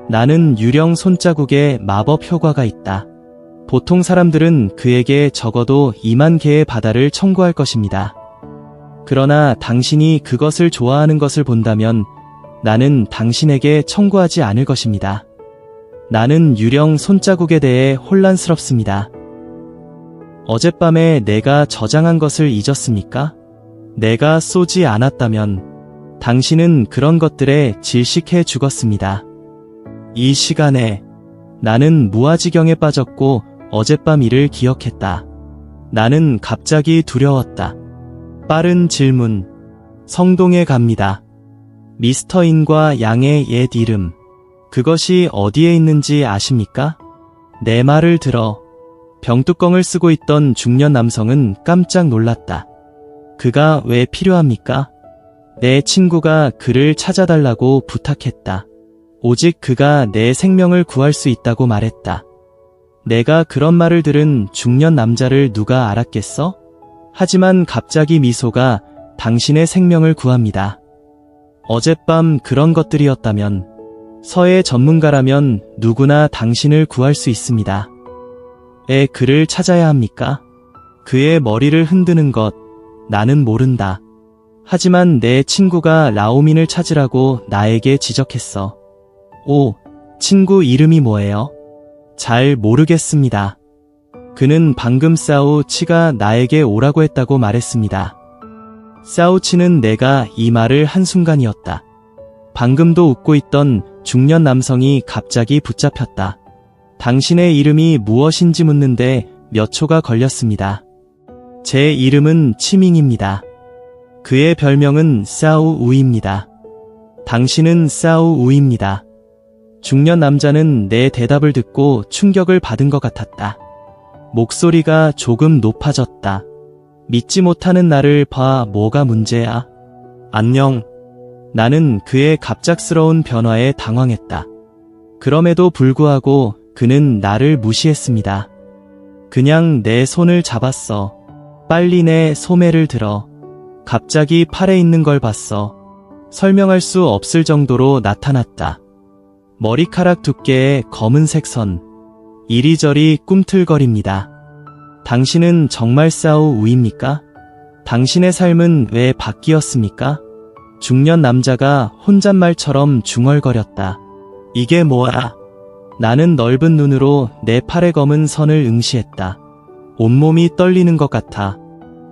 나는 유령 손자국에 마법 효과가 있다. 보통 사람들은 그에게 적어도 2만 개의 바다를 청구할 것입니다. 그러나 당신이 그것을 좋아하는 것을 본다면 나는 당신에게 청구하지 않을 것입니다. 나는 유령 손자국에 대해 혼란스럽습니다. 어젯밤에 내가 저장한 것을 잊었습니까? 내가 쏘지 않았다면 당신은 그런 것들에 질식해 죽었습니다. 이 시간에 나는 무아지경에 빠졌고 어젯밤 일을 기억했다. 나는 갑자기 두려웠다. 빠른 질문. 성동에 갑니다. 미스터 인과 양의 옛 이름. 그것이 어디에 있는지 아십니까? 내 말을 들어. 병뚜껑을 쓰고 있던 중년 남성은 깜짝 놀랐다. 그가 왜 필요합니까? 내 친구가 그를 찾아달라고 부탁했다. 오직 그가 내 생명을 구할 수 있다고 말했다. 내가 그런 말을 들은 중년 남자를 누가 알았겠어? 하지만 갑자기 미소가 당신의 생명을 구합니다. 어젯밤 그런 것들이었다면 서예 전문가라면 누구나 당신을 구할 수 있습니다. 그를 찾아야 합니까? 그의 머리를 흔드는 것, 나는 모른다. 하지만 내 친구가 라오민을 찾으라고 나에게 지적했어. 오, 친구 이름이 뭐예요? 잘 모르겠습니다. 그는 방금 사우치가 나에게 오라고 했다고 말했습니다. 사우치는 내가 이 말을 한순간이었다. 방금도 웃고 있던 중년 남성이 갑자기 붙잡혔다. 당신의 이름이 무엇인지 묻는데 몇 초가 걸렸습니다. 제 이름은 치밍입니다. 그의 별명은 사우우입니다. 당신은 사우우입니다. 중년 남자는 내 대답을 듣고 충격을 받은 것 같았다. 목소리가 조금 높아졌다. 믿지 못하는 나를 봐. 뭐가 문제야? 안녕. 나는 그의 갑작스러운 변화에 당황했다. 그럼에도 불구하고 그는 나를 무시했습니다. 그냥 내 손을 잡았어. 빨리 내 소매를 들어. 갑자기 팔에 있는 걸 봤어. 설명할 수 없을 정도로 나타났다. 머리카락 두께의 검은색 선. 이리저리 꿈틀거립니다. 당신은 정말 싸우 우입니까? 당신의 삶은 왜 바뀌었습니까? 중년 남자가 혼잣말처럼 중얼거렸다. 이게 뭐야? 나는 넓은 눈으로 내 팔에 검은 선을 응시했다. 온몸이 떨리는 것 같아.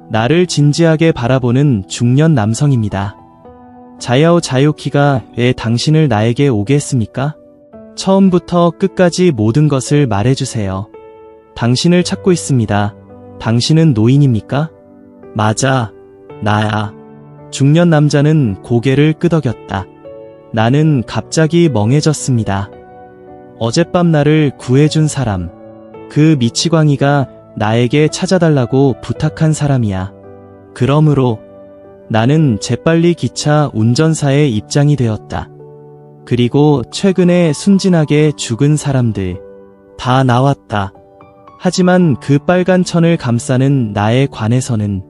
나를 진지하게 바라보는 중년 남성입니다. 자야오 자유키가 왜 당신을 나에게 오게 했습니까? 처음부터 끝까지 모든 것을 말해주세요. 당신을 찾고 있습니다. 당신은 노인입니까? 맞아, 나야. 중년 남자는 고개를 끄덕였다. 나는 갑자기 멍해졌습니다. 어젯밤 나를 구해준 사람. 그 미치광이가 나에게 찾아달라고 부탁한 사람이야. 그러므로 나는 재빨리 기차 운전사의 입장이 되었다. 그리고 최근에 순진하게 죽은 사람들 다 나왔다. 하지만 그 빨간 천을 감싸는 나의 관에서는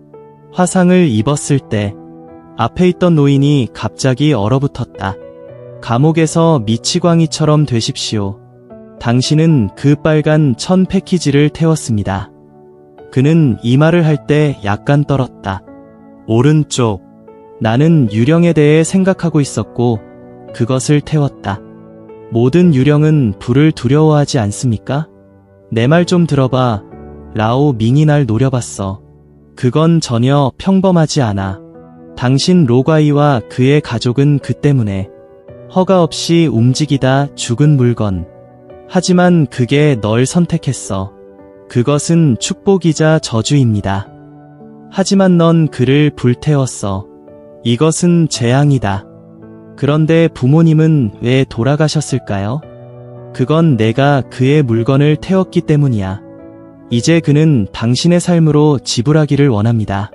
화상을 입었을 때 앞에 있던 노인이 갑자기 얼어붙었다. 감옥에서 미치광이처럼 되십시오. 당신은 그 빨간 천 패키지를 태웠습니다. 그는 이 말을 할 때 약간 떨었다. 오른쪽. 나는 유령에 대해 생각하고 있었고 그것을 태웠다. 모든 유령은 불을 두려워하지 않습니까? 내 말 좀 들어봐. 라오 밍이 날 노려봤어. 그건 전혀 평범하지 않아. 당신 로과이와 그의 가족은 그 때문에 허가 없이 움직이다 죽은 물건. 하지만 그게 널 선택했어. 그것은 축복이자 저주입니다. 하지만 넌 그를 불태웠어. 이것은 재앙이다. 그런데 부모님은 왜 돌아가셨을까요? 그건 내가 그의 물건을 태웠기 때문이야. 이제 그는 당신의 삶으로 지불하기를 원합니다.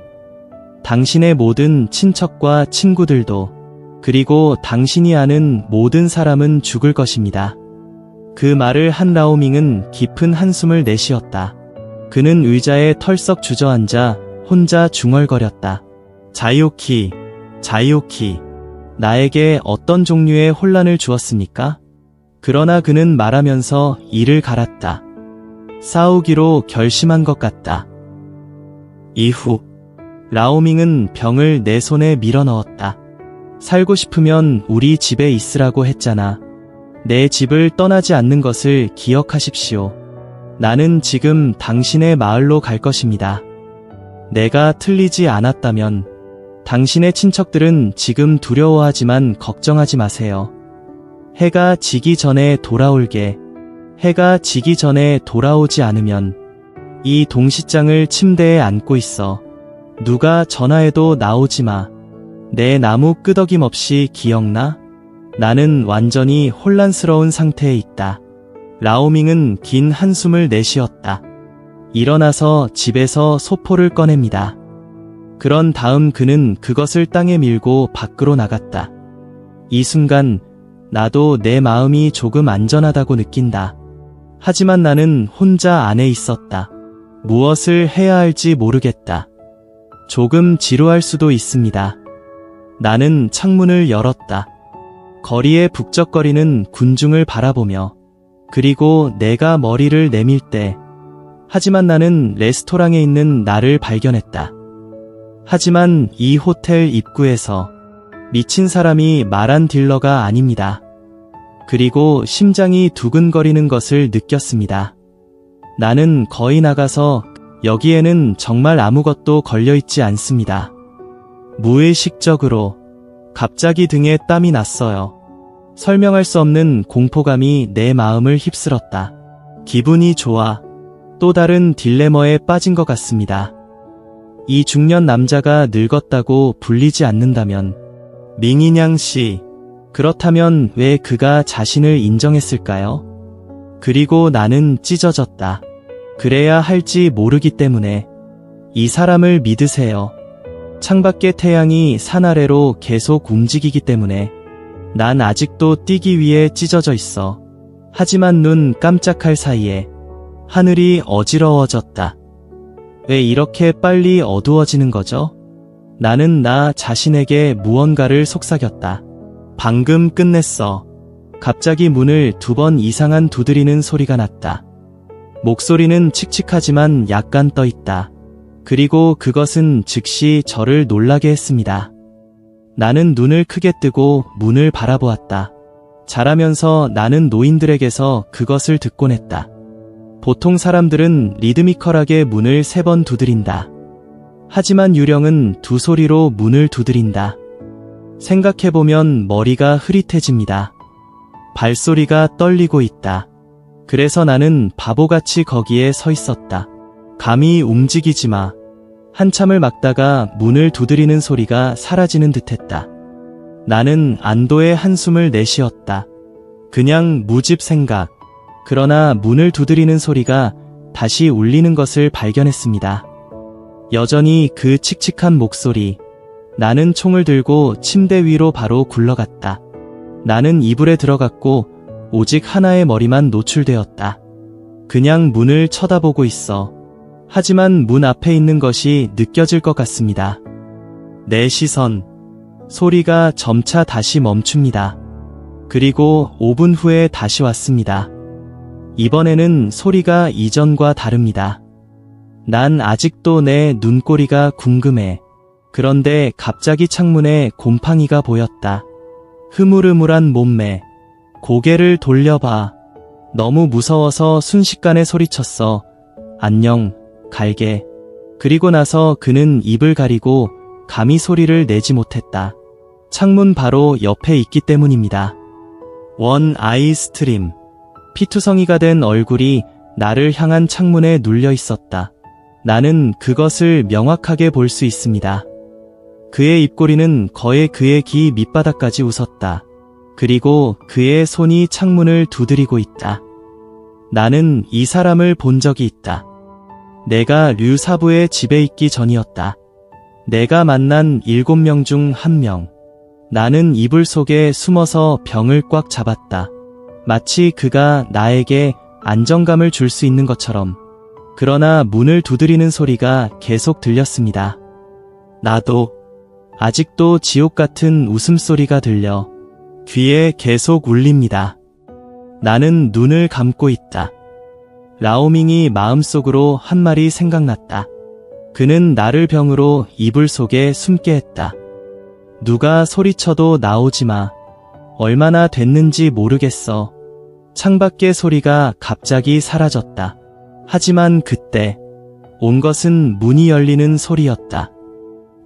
당신의 모든 친척과 친구들도, 그리고 당신이 아는 모든 사람은 죽을 것입니다. 그 말을 한 라오밍은 깊은 한숨을 내쉬었다. 그는 의자에 털썩 주저앉아 혼자 중얼거렸다. 자유키, 자유키. 나에게 어떤 종류의 혼란을 주었습니까? 그러나 그는 말하면서 이를 갈았다. 싸우기로 결심한 것 같다. 이후 라오밍은 병을 내 손에 밀어넣었다. 살고 싶으면 우리 집에 있으라고 했잖아. 내 집을 떠나지 않는 것을 기억하십시오. 나는 지금 당신의 마을로 갈 것입니다. 내가 틀리지 않았다면 당신의 친척들은 지금 두려워하지만 걱정하지 마세요. 해가 지기 전에 돌아올게. 해가 지기 전에 돌아오지 않으면 이 동시장을 침대에 안고 있어. 누가 전화해도 나오지 마. 내 나무 끄덕임 없이 기억나? 나는 완전히 혼란스러운 상태에 있다. 라오밍은 긴 한숨을 내쉬었다. 일어나서 집에서 소포를 꺼냅니다. 그런 다음 그는 그것을 땅에 밀고 밖으로 나갔다. 이 순간 나도 내 마음이 조금 안전하다고 느낀다. 하지만 나는 혼자 안에 있었다. 무엇을 해야 할지 모르겠다. 조금 지루할 수도 있습니다. 나는 창문을 열었다. 거리에 북적거리는 군중을 바라보며, 그리고 내가 머리를 내밀 때, 하지만 나는 레스토랑에 있는 나를 발견했다. 하지만 이 호텔 입구에서 미친 사람이 말한 딜러가 아닙니다. 그리고 심장이 두근거리는 것을 느꼈습니다. 나는 거의 나가서 여기에는 정말 아무것도 걸려있지 않습니다. 무의식적으로 갑자기 등에 땀이 났어요. 설명할 수 없는 공포감이 내 마음을 휩쓸었다. 기분이 좋아. 또 다른 딜레머에 빠진 것 같습니다. 이 중년 남자가 늙었다고 불리지 않는다면, 밍인양 씨, 그렇다면 왜 그가 자신을 인정했을까요? 그리고 나는 찢어졌다. 그래야 할지 모르기 때문에. 이 사람을 믿으세요. 창밖의 태양이 산 아래로 계속 움직이기 때문에 난 아직도 뛰기 위해 찢어져 있어. 하지만 눈 깜짝할 사이에 하늘이 어지러워졌다. 왜 이렇게 빨리 어두워지는 거죠? 나는 나 자신에게 무언가를 속삭였다. 방금 끝냈어. 갑자기 문을 2번 이상한 두드리는 소리가 났다. 목소리는 칙칙하지만 약간 떠있다. 그리고 그것은 즉시 저를 놀라게 했습니다. 나는 눈을 크게 뜨고 문을 바라보았다. 자라면서 나는 노인들에게서 그것을 듣곤 했다. 보통 사람들은 리드미컬하게 문을 3번 두드린다. 하지만 유령은 2소리로 문을 두드린다. 생각해보면 머리가 흐릿해집니다. 발소리가 떨리고 있다. 그래서 나는 바보같이 거기에 서 있었다. 감히 움직이지 마. 한참을 막다가 문을 두드리는 소리가 사라지는 듯했다. 나는 안도의 한숨을 내쉬었다. 그냥 무집 생각. 그러나 문을 두드리는 소리가 다시 울리는 것을 발견했습니다. 여전히 그 칙칙한 목소리. 나는 총을 들고 침대 위로 바로 굴러갔다. 나는 이불에 들어갔고 오직 하나의 머리만 노출되었다. 그냥 문을 쳐다보고 있어. 하지만 문 앞에 있는 것이 느껴질 것 같습니다. 내 시선. 소리가 점차 다시 멈춥니다. 그리고 5분 후에 다시 왔습니다. 이번에는 소리가 이전과 다릅니다. 난 아직도 내 눈꼬리가 궁금해. 그런데 갑자기 창문에 곰팡이가 보였다. 흐물흐물한 몸매. 고개를 돌려봐. 너무 무서워서 순식간에 소리쳤어. 안녕, 갈게. 그리고 나서 그는 입을 가리고 감히 소리를 내지 못했다. 창문 바로 옆에 있기 때문입니다. 원 아이 스트림. 피투성이가 된 얼굴이 나를 향한 창문에 눌려 있었다. 나는 그것을 명확하게 볼 수 있습니다. 그의 입꼬리는 거의 그의 귀 밑바닥까지 웃었다. 그리고 그의 손이 창문을 두드리고 있다. 나는 이 사람을 본 적이 있다. 내가 류사부의 집에 있기 전이었다. 내가 만난 7명 중 1명. 나는 이불 속에 숨어서 병을 꽉 잡았다. 마치 그가 나에게 안정감을 줄 수 있는 것처럼. 그러나 문을 두드리는 소리가 계속 들렸습니다. 나도 아직도 지옥 같은 웃음소리가 들려 귀에 계속 울립니다. 나는 눈을 감고 있다. 라오밍이 마음속으로 한 말이 생각났다. 그는 나를 병으로 이불 속에 숨게 했다. 누가 소리쳐도 나오지 마. 얼마나 됐는지 모르겠어. 창밖의 소리가 갑자기 사라졌다. 하지만 그때 온 것은 문이 열리는 소리였다.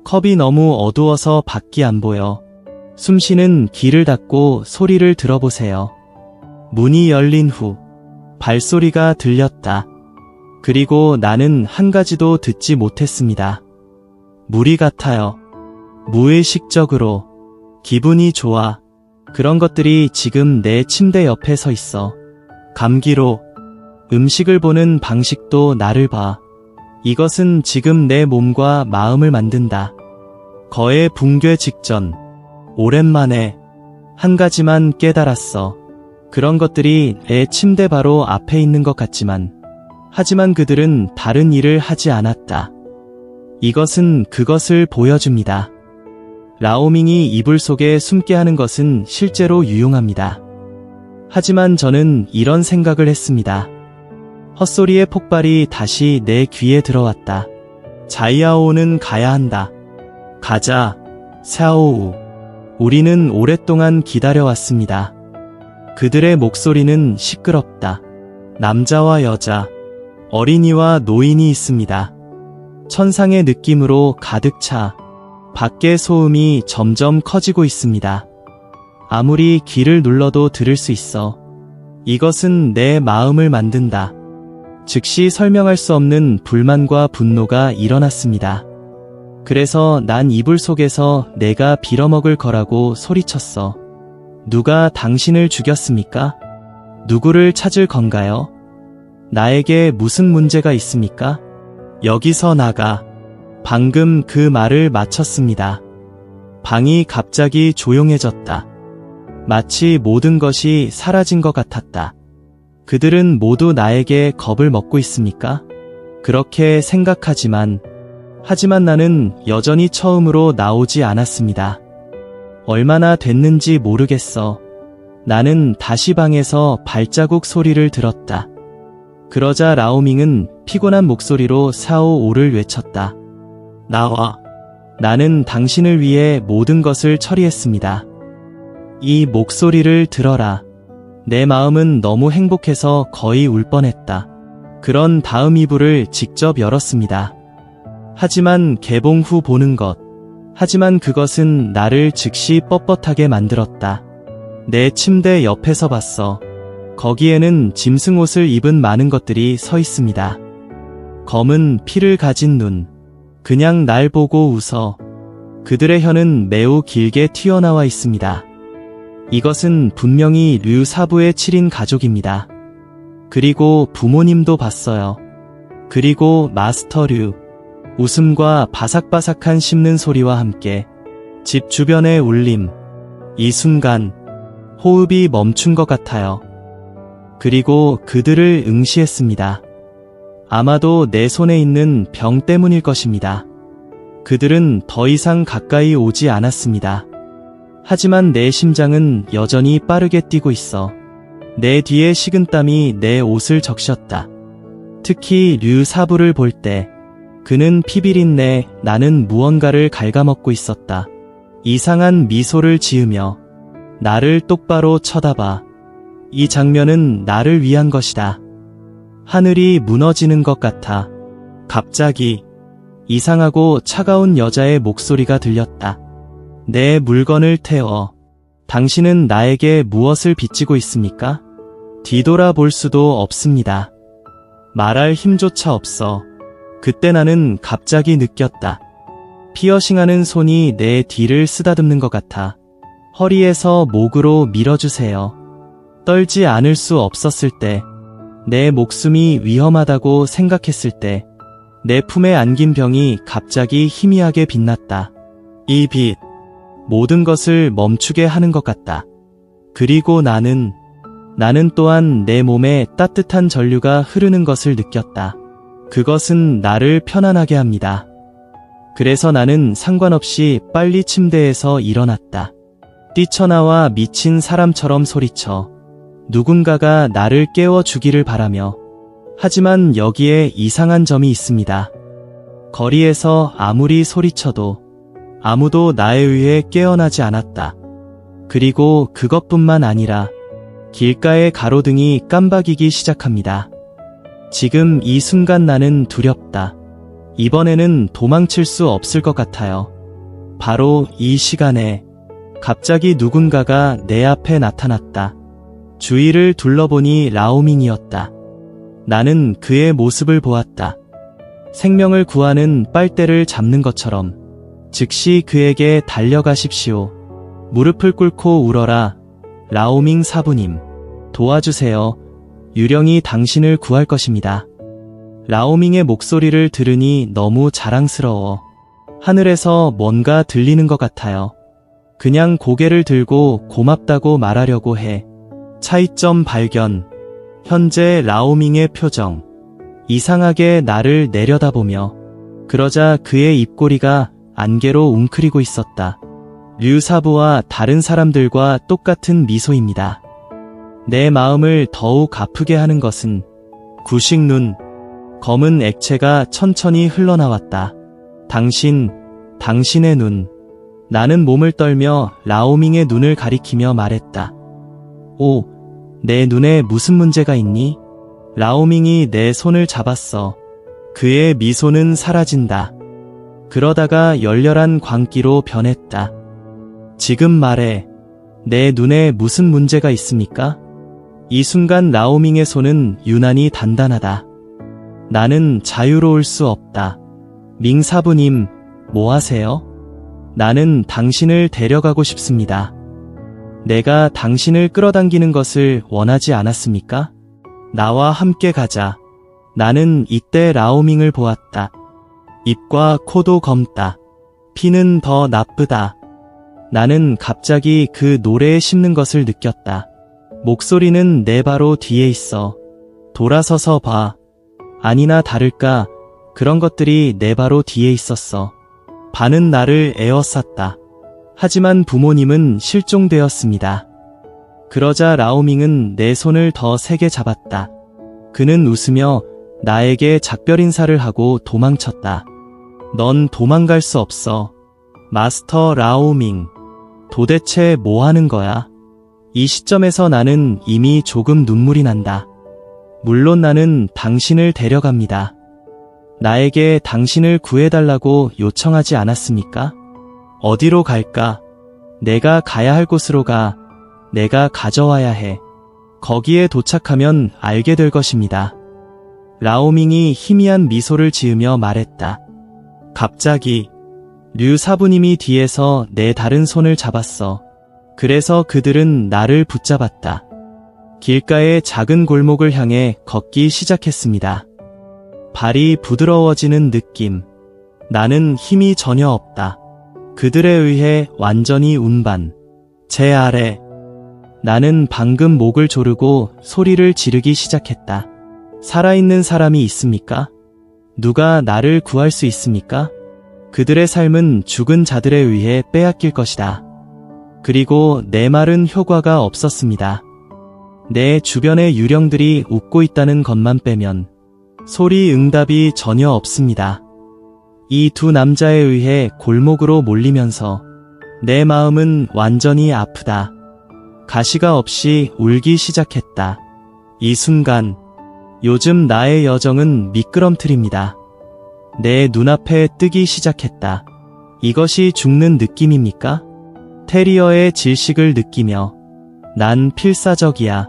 컵이 너무 어두워서 밖이 안 보여. 숨쉬는 귀를 닫고 소리를 들어보세요. 문이 열린 후 발소리가 들렸다. 그리고 나는 한 가지도 듣지 못했습니다. 무리 같아요. 무의식적으로. 기분이 좋아. 그런 것들이 지금 내 침대 옆에 서 있어. 감기로. 음식을 보는 방식도 나를 봐. 이것은 지금 내 몸과 마음을 만든다. 거의 붕괴 직전. 오랜만에 한 가지만 깨달았어. 그런 것들이 내 침대 바로 앞에 있는 것 같지만, 하지만 그들은 다른 일을 하지 않았다. 이것은 그것을 보여줍니다. 라오밍이 이불 속에 숨게 하는 것은 실제로 유용합니다. 하지만 저는 이런 생각을 했습니다. 헛소리의 폭발이 다시 내 귀에 들어왔다. 자이아오는 가야 한다. 가자, 샤오우. 우리는 오랫동안 기다려왔습니다. 그들의 목소리는 시끄럽다. 남자와 여자, 어린이와 노인이 있습니다. 천상의 느낌으로 가득 차. 밖의 소음이 점점 커지고 있습니다. 아무리 귀를 눌러도 들을 수 있어. 이것은 내 마음을 만든다. 즉시 설명할 수 없는 불만과 분노가 일어났습니다. 그래서 난 이불 속에서 내가 빌어먹을 거라고 소리쳤어. 누가 당신을 죽였습니까? 누구를 찾을 건가요? 나에게 무슨 문제가 있습니까? 여기서 나가. 방금 그 말을 마쳤습니다. 방이 갑자기 조용해졌다. 마치 모든 것이 사라진 것 같았다. 그들은 모두 나에게 겁을 먹고 있습니까? 그렇게 생각하지만, 하지만 나는 여전히 처음으로 나오지 않았습니다. 얼마나 됐는지 모르겠어. 나는 다시 방에서 발자국 소리를 들었다. 그러자 라오밍은 피곤한 목소리로 사오오를 외쳤다. 나와. 나는 당신을 위해 모든 것을 처리했습니다. 이 목소리를 들어라. 내 마음은 너무 행복해서 거의 울 뻔했다. 그런 다음 이불을 직접 열었습니다. 하지만 개봉 후 보는 것. 하지만 그것은 나를 즉시 뻣뻣하게 만들었다. 내 침대 옆에서 봤어. 거기에는 짐승옷을 입은 많은 것들이 서 있습니다. 검은 피를 가진 눈. 그냥 날 보고 웃어. 그들의 혀는 매우 길게 튀어나와 있습니다. 이것은 분명히 류 사부의 7인 가족입니다. 그리고 부모님도 봤어요. 그리고 마스터 류. 웃음과 바삭바삭한 씹는 소리와 함께 집 주변의 울림. 이 순간 호흡이 멈춘 것 같아요. 그리고 그들을 응시했습니다. 아마도 내 손에 있는 병 때문일 것입니다. 그들은 더 이상 가까이 오지 않았습니다. 하지만 내 심장은 여전히 빠르게 뛰고 있어. 내 뒤에 식은땀이 내 옷을 적셨다. 특히 류 사부를 볼 때 그는 피비린내 나는 무언가를 갉아먹고 있었다. 이상한 미소를 지으며 나를 똑바로 쳐다봐. 이 장면은 나를 위한 것이다. 하늘이 무너지는 것 같아. 갑자기 이상하고 차가운 여자의 목소리가 들렸다. 내 물건을 태워. 당신은 나에게 무엇을 빚지고 있습니까? 뒤돌아볼 수도 없습니다. 말할 힘조차 없어. 그때 나는 갑자기 느꼈다. 피어싱하는 손이 내 뒤를 쓰다듬는 것 같아. 허리에서 목으로 밀어주세요. 떨지 않을 수 없었을 때, 내 목숨이 위험하다고 생각했을 때, 내 품에 안긴 병이 갑자기 희미하게 빛났다. 이 빛, 모든 것을 멈추게 하는 것 같다. 그리고 나는 또한 내 몸에 따뜻한 전류가 흐르는 것을 느꼈다. 그것은 나를 편안하게 합니다. 그래서 나는 상관없이 빨리 침대에서 일어났다. 뛰쳐나와 미친 사람처럼 소리쳐. 누군가가 나를 깨워주기를 바라며. 하지만 여기에 이상한 점이 있습니다. 거리에서 아무리 소리쳐도 아무도 나에 의해 깨어나지 않았다. 그리고 그것뿐만 아니라 길가의 가로등이 깜박이기 시작합니다. 지금 이 순간 나는 두렵다. 이번에는 도망칠 수 없을 것 같아요. 바로 이 시간에 갑자기 누군가가 내 앞에 나타났다. 주위를 둘러보니 라오밍이었다. 나는 그의 모습을 보았다. 생명을 구하는 빨대를 잡는 것처럼 즉시 그에게 달려가십시오. 무릎을 꿇고 울어라. 라오밍 사부님, 도와주세요. 유령이 당신을 구할 것입니다. 라오밍의 목소리를 들으니 너무 자랑스러워. 하늘에서 뭔가 들리는 것 같아요. 그냥 고개를 들고 고맙다고 말하려고 해. 차이점 발견. 현재 라오밍의 표정. 이상하게 나를 내려다보며. 그러자 그의 입꼬리가 안개로 웅크리고 있었다. 류 사부와 다른 사람들과 똑같은 미소입니다. 내 마음을 더욱 아프게 하는 것은 구식 눈, 검은 액체가 천천히 흘러나왔다. 당신의 눈. 나는 몸을 떨며 라오밍의 눈을 가리키며 말했다. 오, 내 눈에 무슨 문제가 있니? 라오밍이 내 손을 잡았어. 그의 미소는 사라진다. 그러다가 열렬한 광기로 변했다. 지금 말해. 내 눈에 무슨 문제가 있습니까? 이 순간 라오밍의 손은 유난히 단단하다. 나는 자유로울 수 없다. 밍사부님, 뭐 하세요? 나는 당신을 데려가고 싶습니다. 내가 당신을 끌어당기는 것을 원하지 않았습니까? 나와 함께 가자. 나는 이때 라오밍을 보았다. 입과 코도 검다. 피는 더 나쁘다. 나는 갑자기 그 노래에 씹는 것을 느꼈다. 목소리는 내 바로 뒤에 있어. 돌아서서 봐. 아니나 다를까 그런 것들이 내 바로 뒤에 있었어. 반은 나를 에워쌌다. 하지만 부모님은 실종되었습니다. 그러자 라오밍은 내 손을 더 세게 잡았다. 그는 웃으며 나에게 작별 인사를 하고 도망쳤다. 넌 도망갈 수 없어. 마스터 라오밍. 도대체 뭐 하는 거야? 이 시점에서 나는 이미 조금 눈물이 난다. 물론 나는 당신을 데려갑니다. 나에게 당신을 구해달라고 요청하지 않았습니까? 어디로 갈까? 내가 가야 할 곳으로 가. 내가 가져와야 해. 거기에 도착하면 알게 될 것입니다. 라오밍이 희미한 미소를 지으며 말했다. 갑자기 류 사부님이 뒤에서 내 다른 손을 잡았어. 그래서 그들은 나를 붙잡았다. 길가의 작은 골목을 향해 걷기 시작했습니다. 발이 부드러워지는 느낌. 나는 힘이 전혀 없다. 그들에 의해 완전히 운반. 제 아래. 나는 방금 목을 조르고 소리를 지르기 시작했다. 살아있는 사람이 있습니까? 누가 나를 구할 수 있습니까? 그들의 삶은 죽은 자들에 의해 빼앗길 것이다. 그리고 내 말은 효과가 없었습니다. 내 주변의 유령들이 웃고 있다는 것만 빼면 소리 응답이 전혀 없습니다. 이 두 남자에 의해 골목으로 몰리면서 내 마음은 완전히 아프다. 가시가 없이 울기 시작했다. 이 순간 요즘 나의 여정은 미끄럼틀입니다. 내 눈앞에 뜨기 시작했다. 이것이 죽는 느낌입니까? 테리어의 질식을 느끼며 난 필사적이야.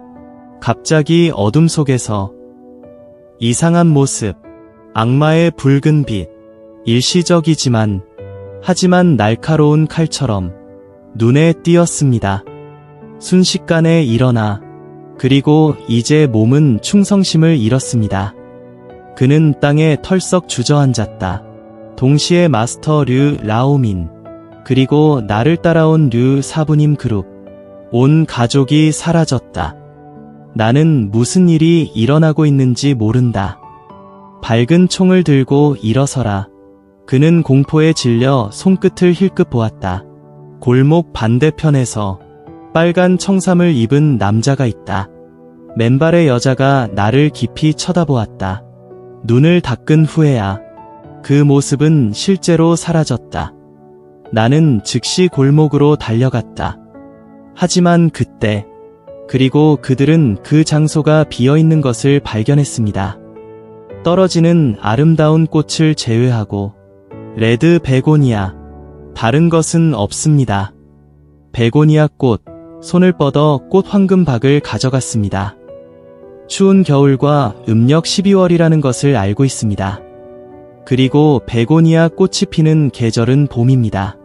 갑자기 어둠 속에서 이상한 모습, 악마의 붉은 빛, 일시적이지만 하지만 날카로운 칼처럼 눈에 띄었습니다. 순식간에 일어나 그리고 이제 몸은 충성심을 잃었습니다. 그는 땅에 털썩 주저앉았다. 동시에 마스터 류 라오민 그리고 나를 따라온 류 사부님 그룹 온 가족이 사라졌다. 나는 무슨 일이 일어나고 있는지 모른다. 밝은 총을 들고 일어서라. 그는 공포에 질려 손끝을 힐끗 보았다. 골목 반대편에서 빨간 청삼을 입은 남자가 있다. 맨발의 여자가 나를 깊이 쳐다보았다. 눈을 닦은 후에야 그 모습은 실제로 사라졌다. 나는 즉시 골목으로 달려갔다. 하지만 그때 그리고 그들은 그 장소가 비어있는 것을 발견했습니다. 떨어지는 아름다운 꽃을 제외하고 레드 베고니아, 다른 것은 없습니다. 베고니아 꽃, 손을 뻗어 꽃 황금박을 가져갔습니다. 추운 겨울과 음력 12월이라는 것을 알고 있습니다. 그리고 베고니아 꽃이 피는 계절은 봄입니다.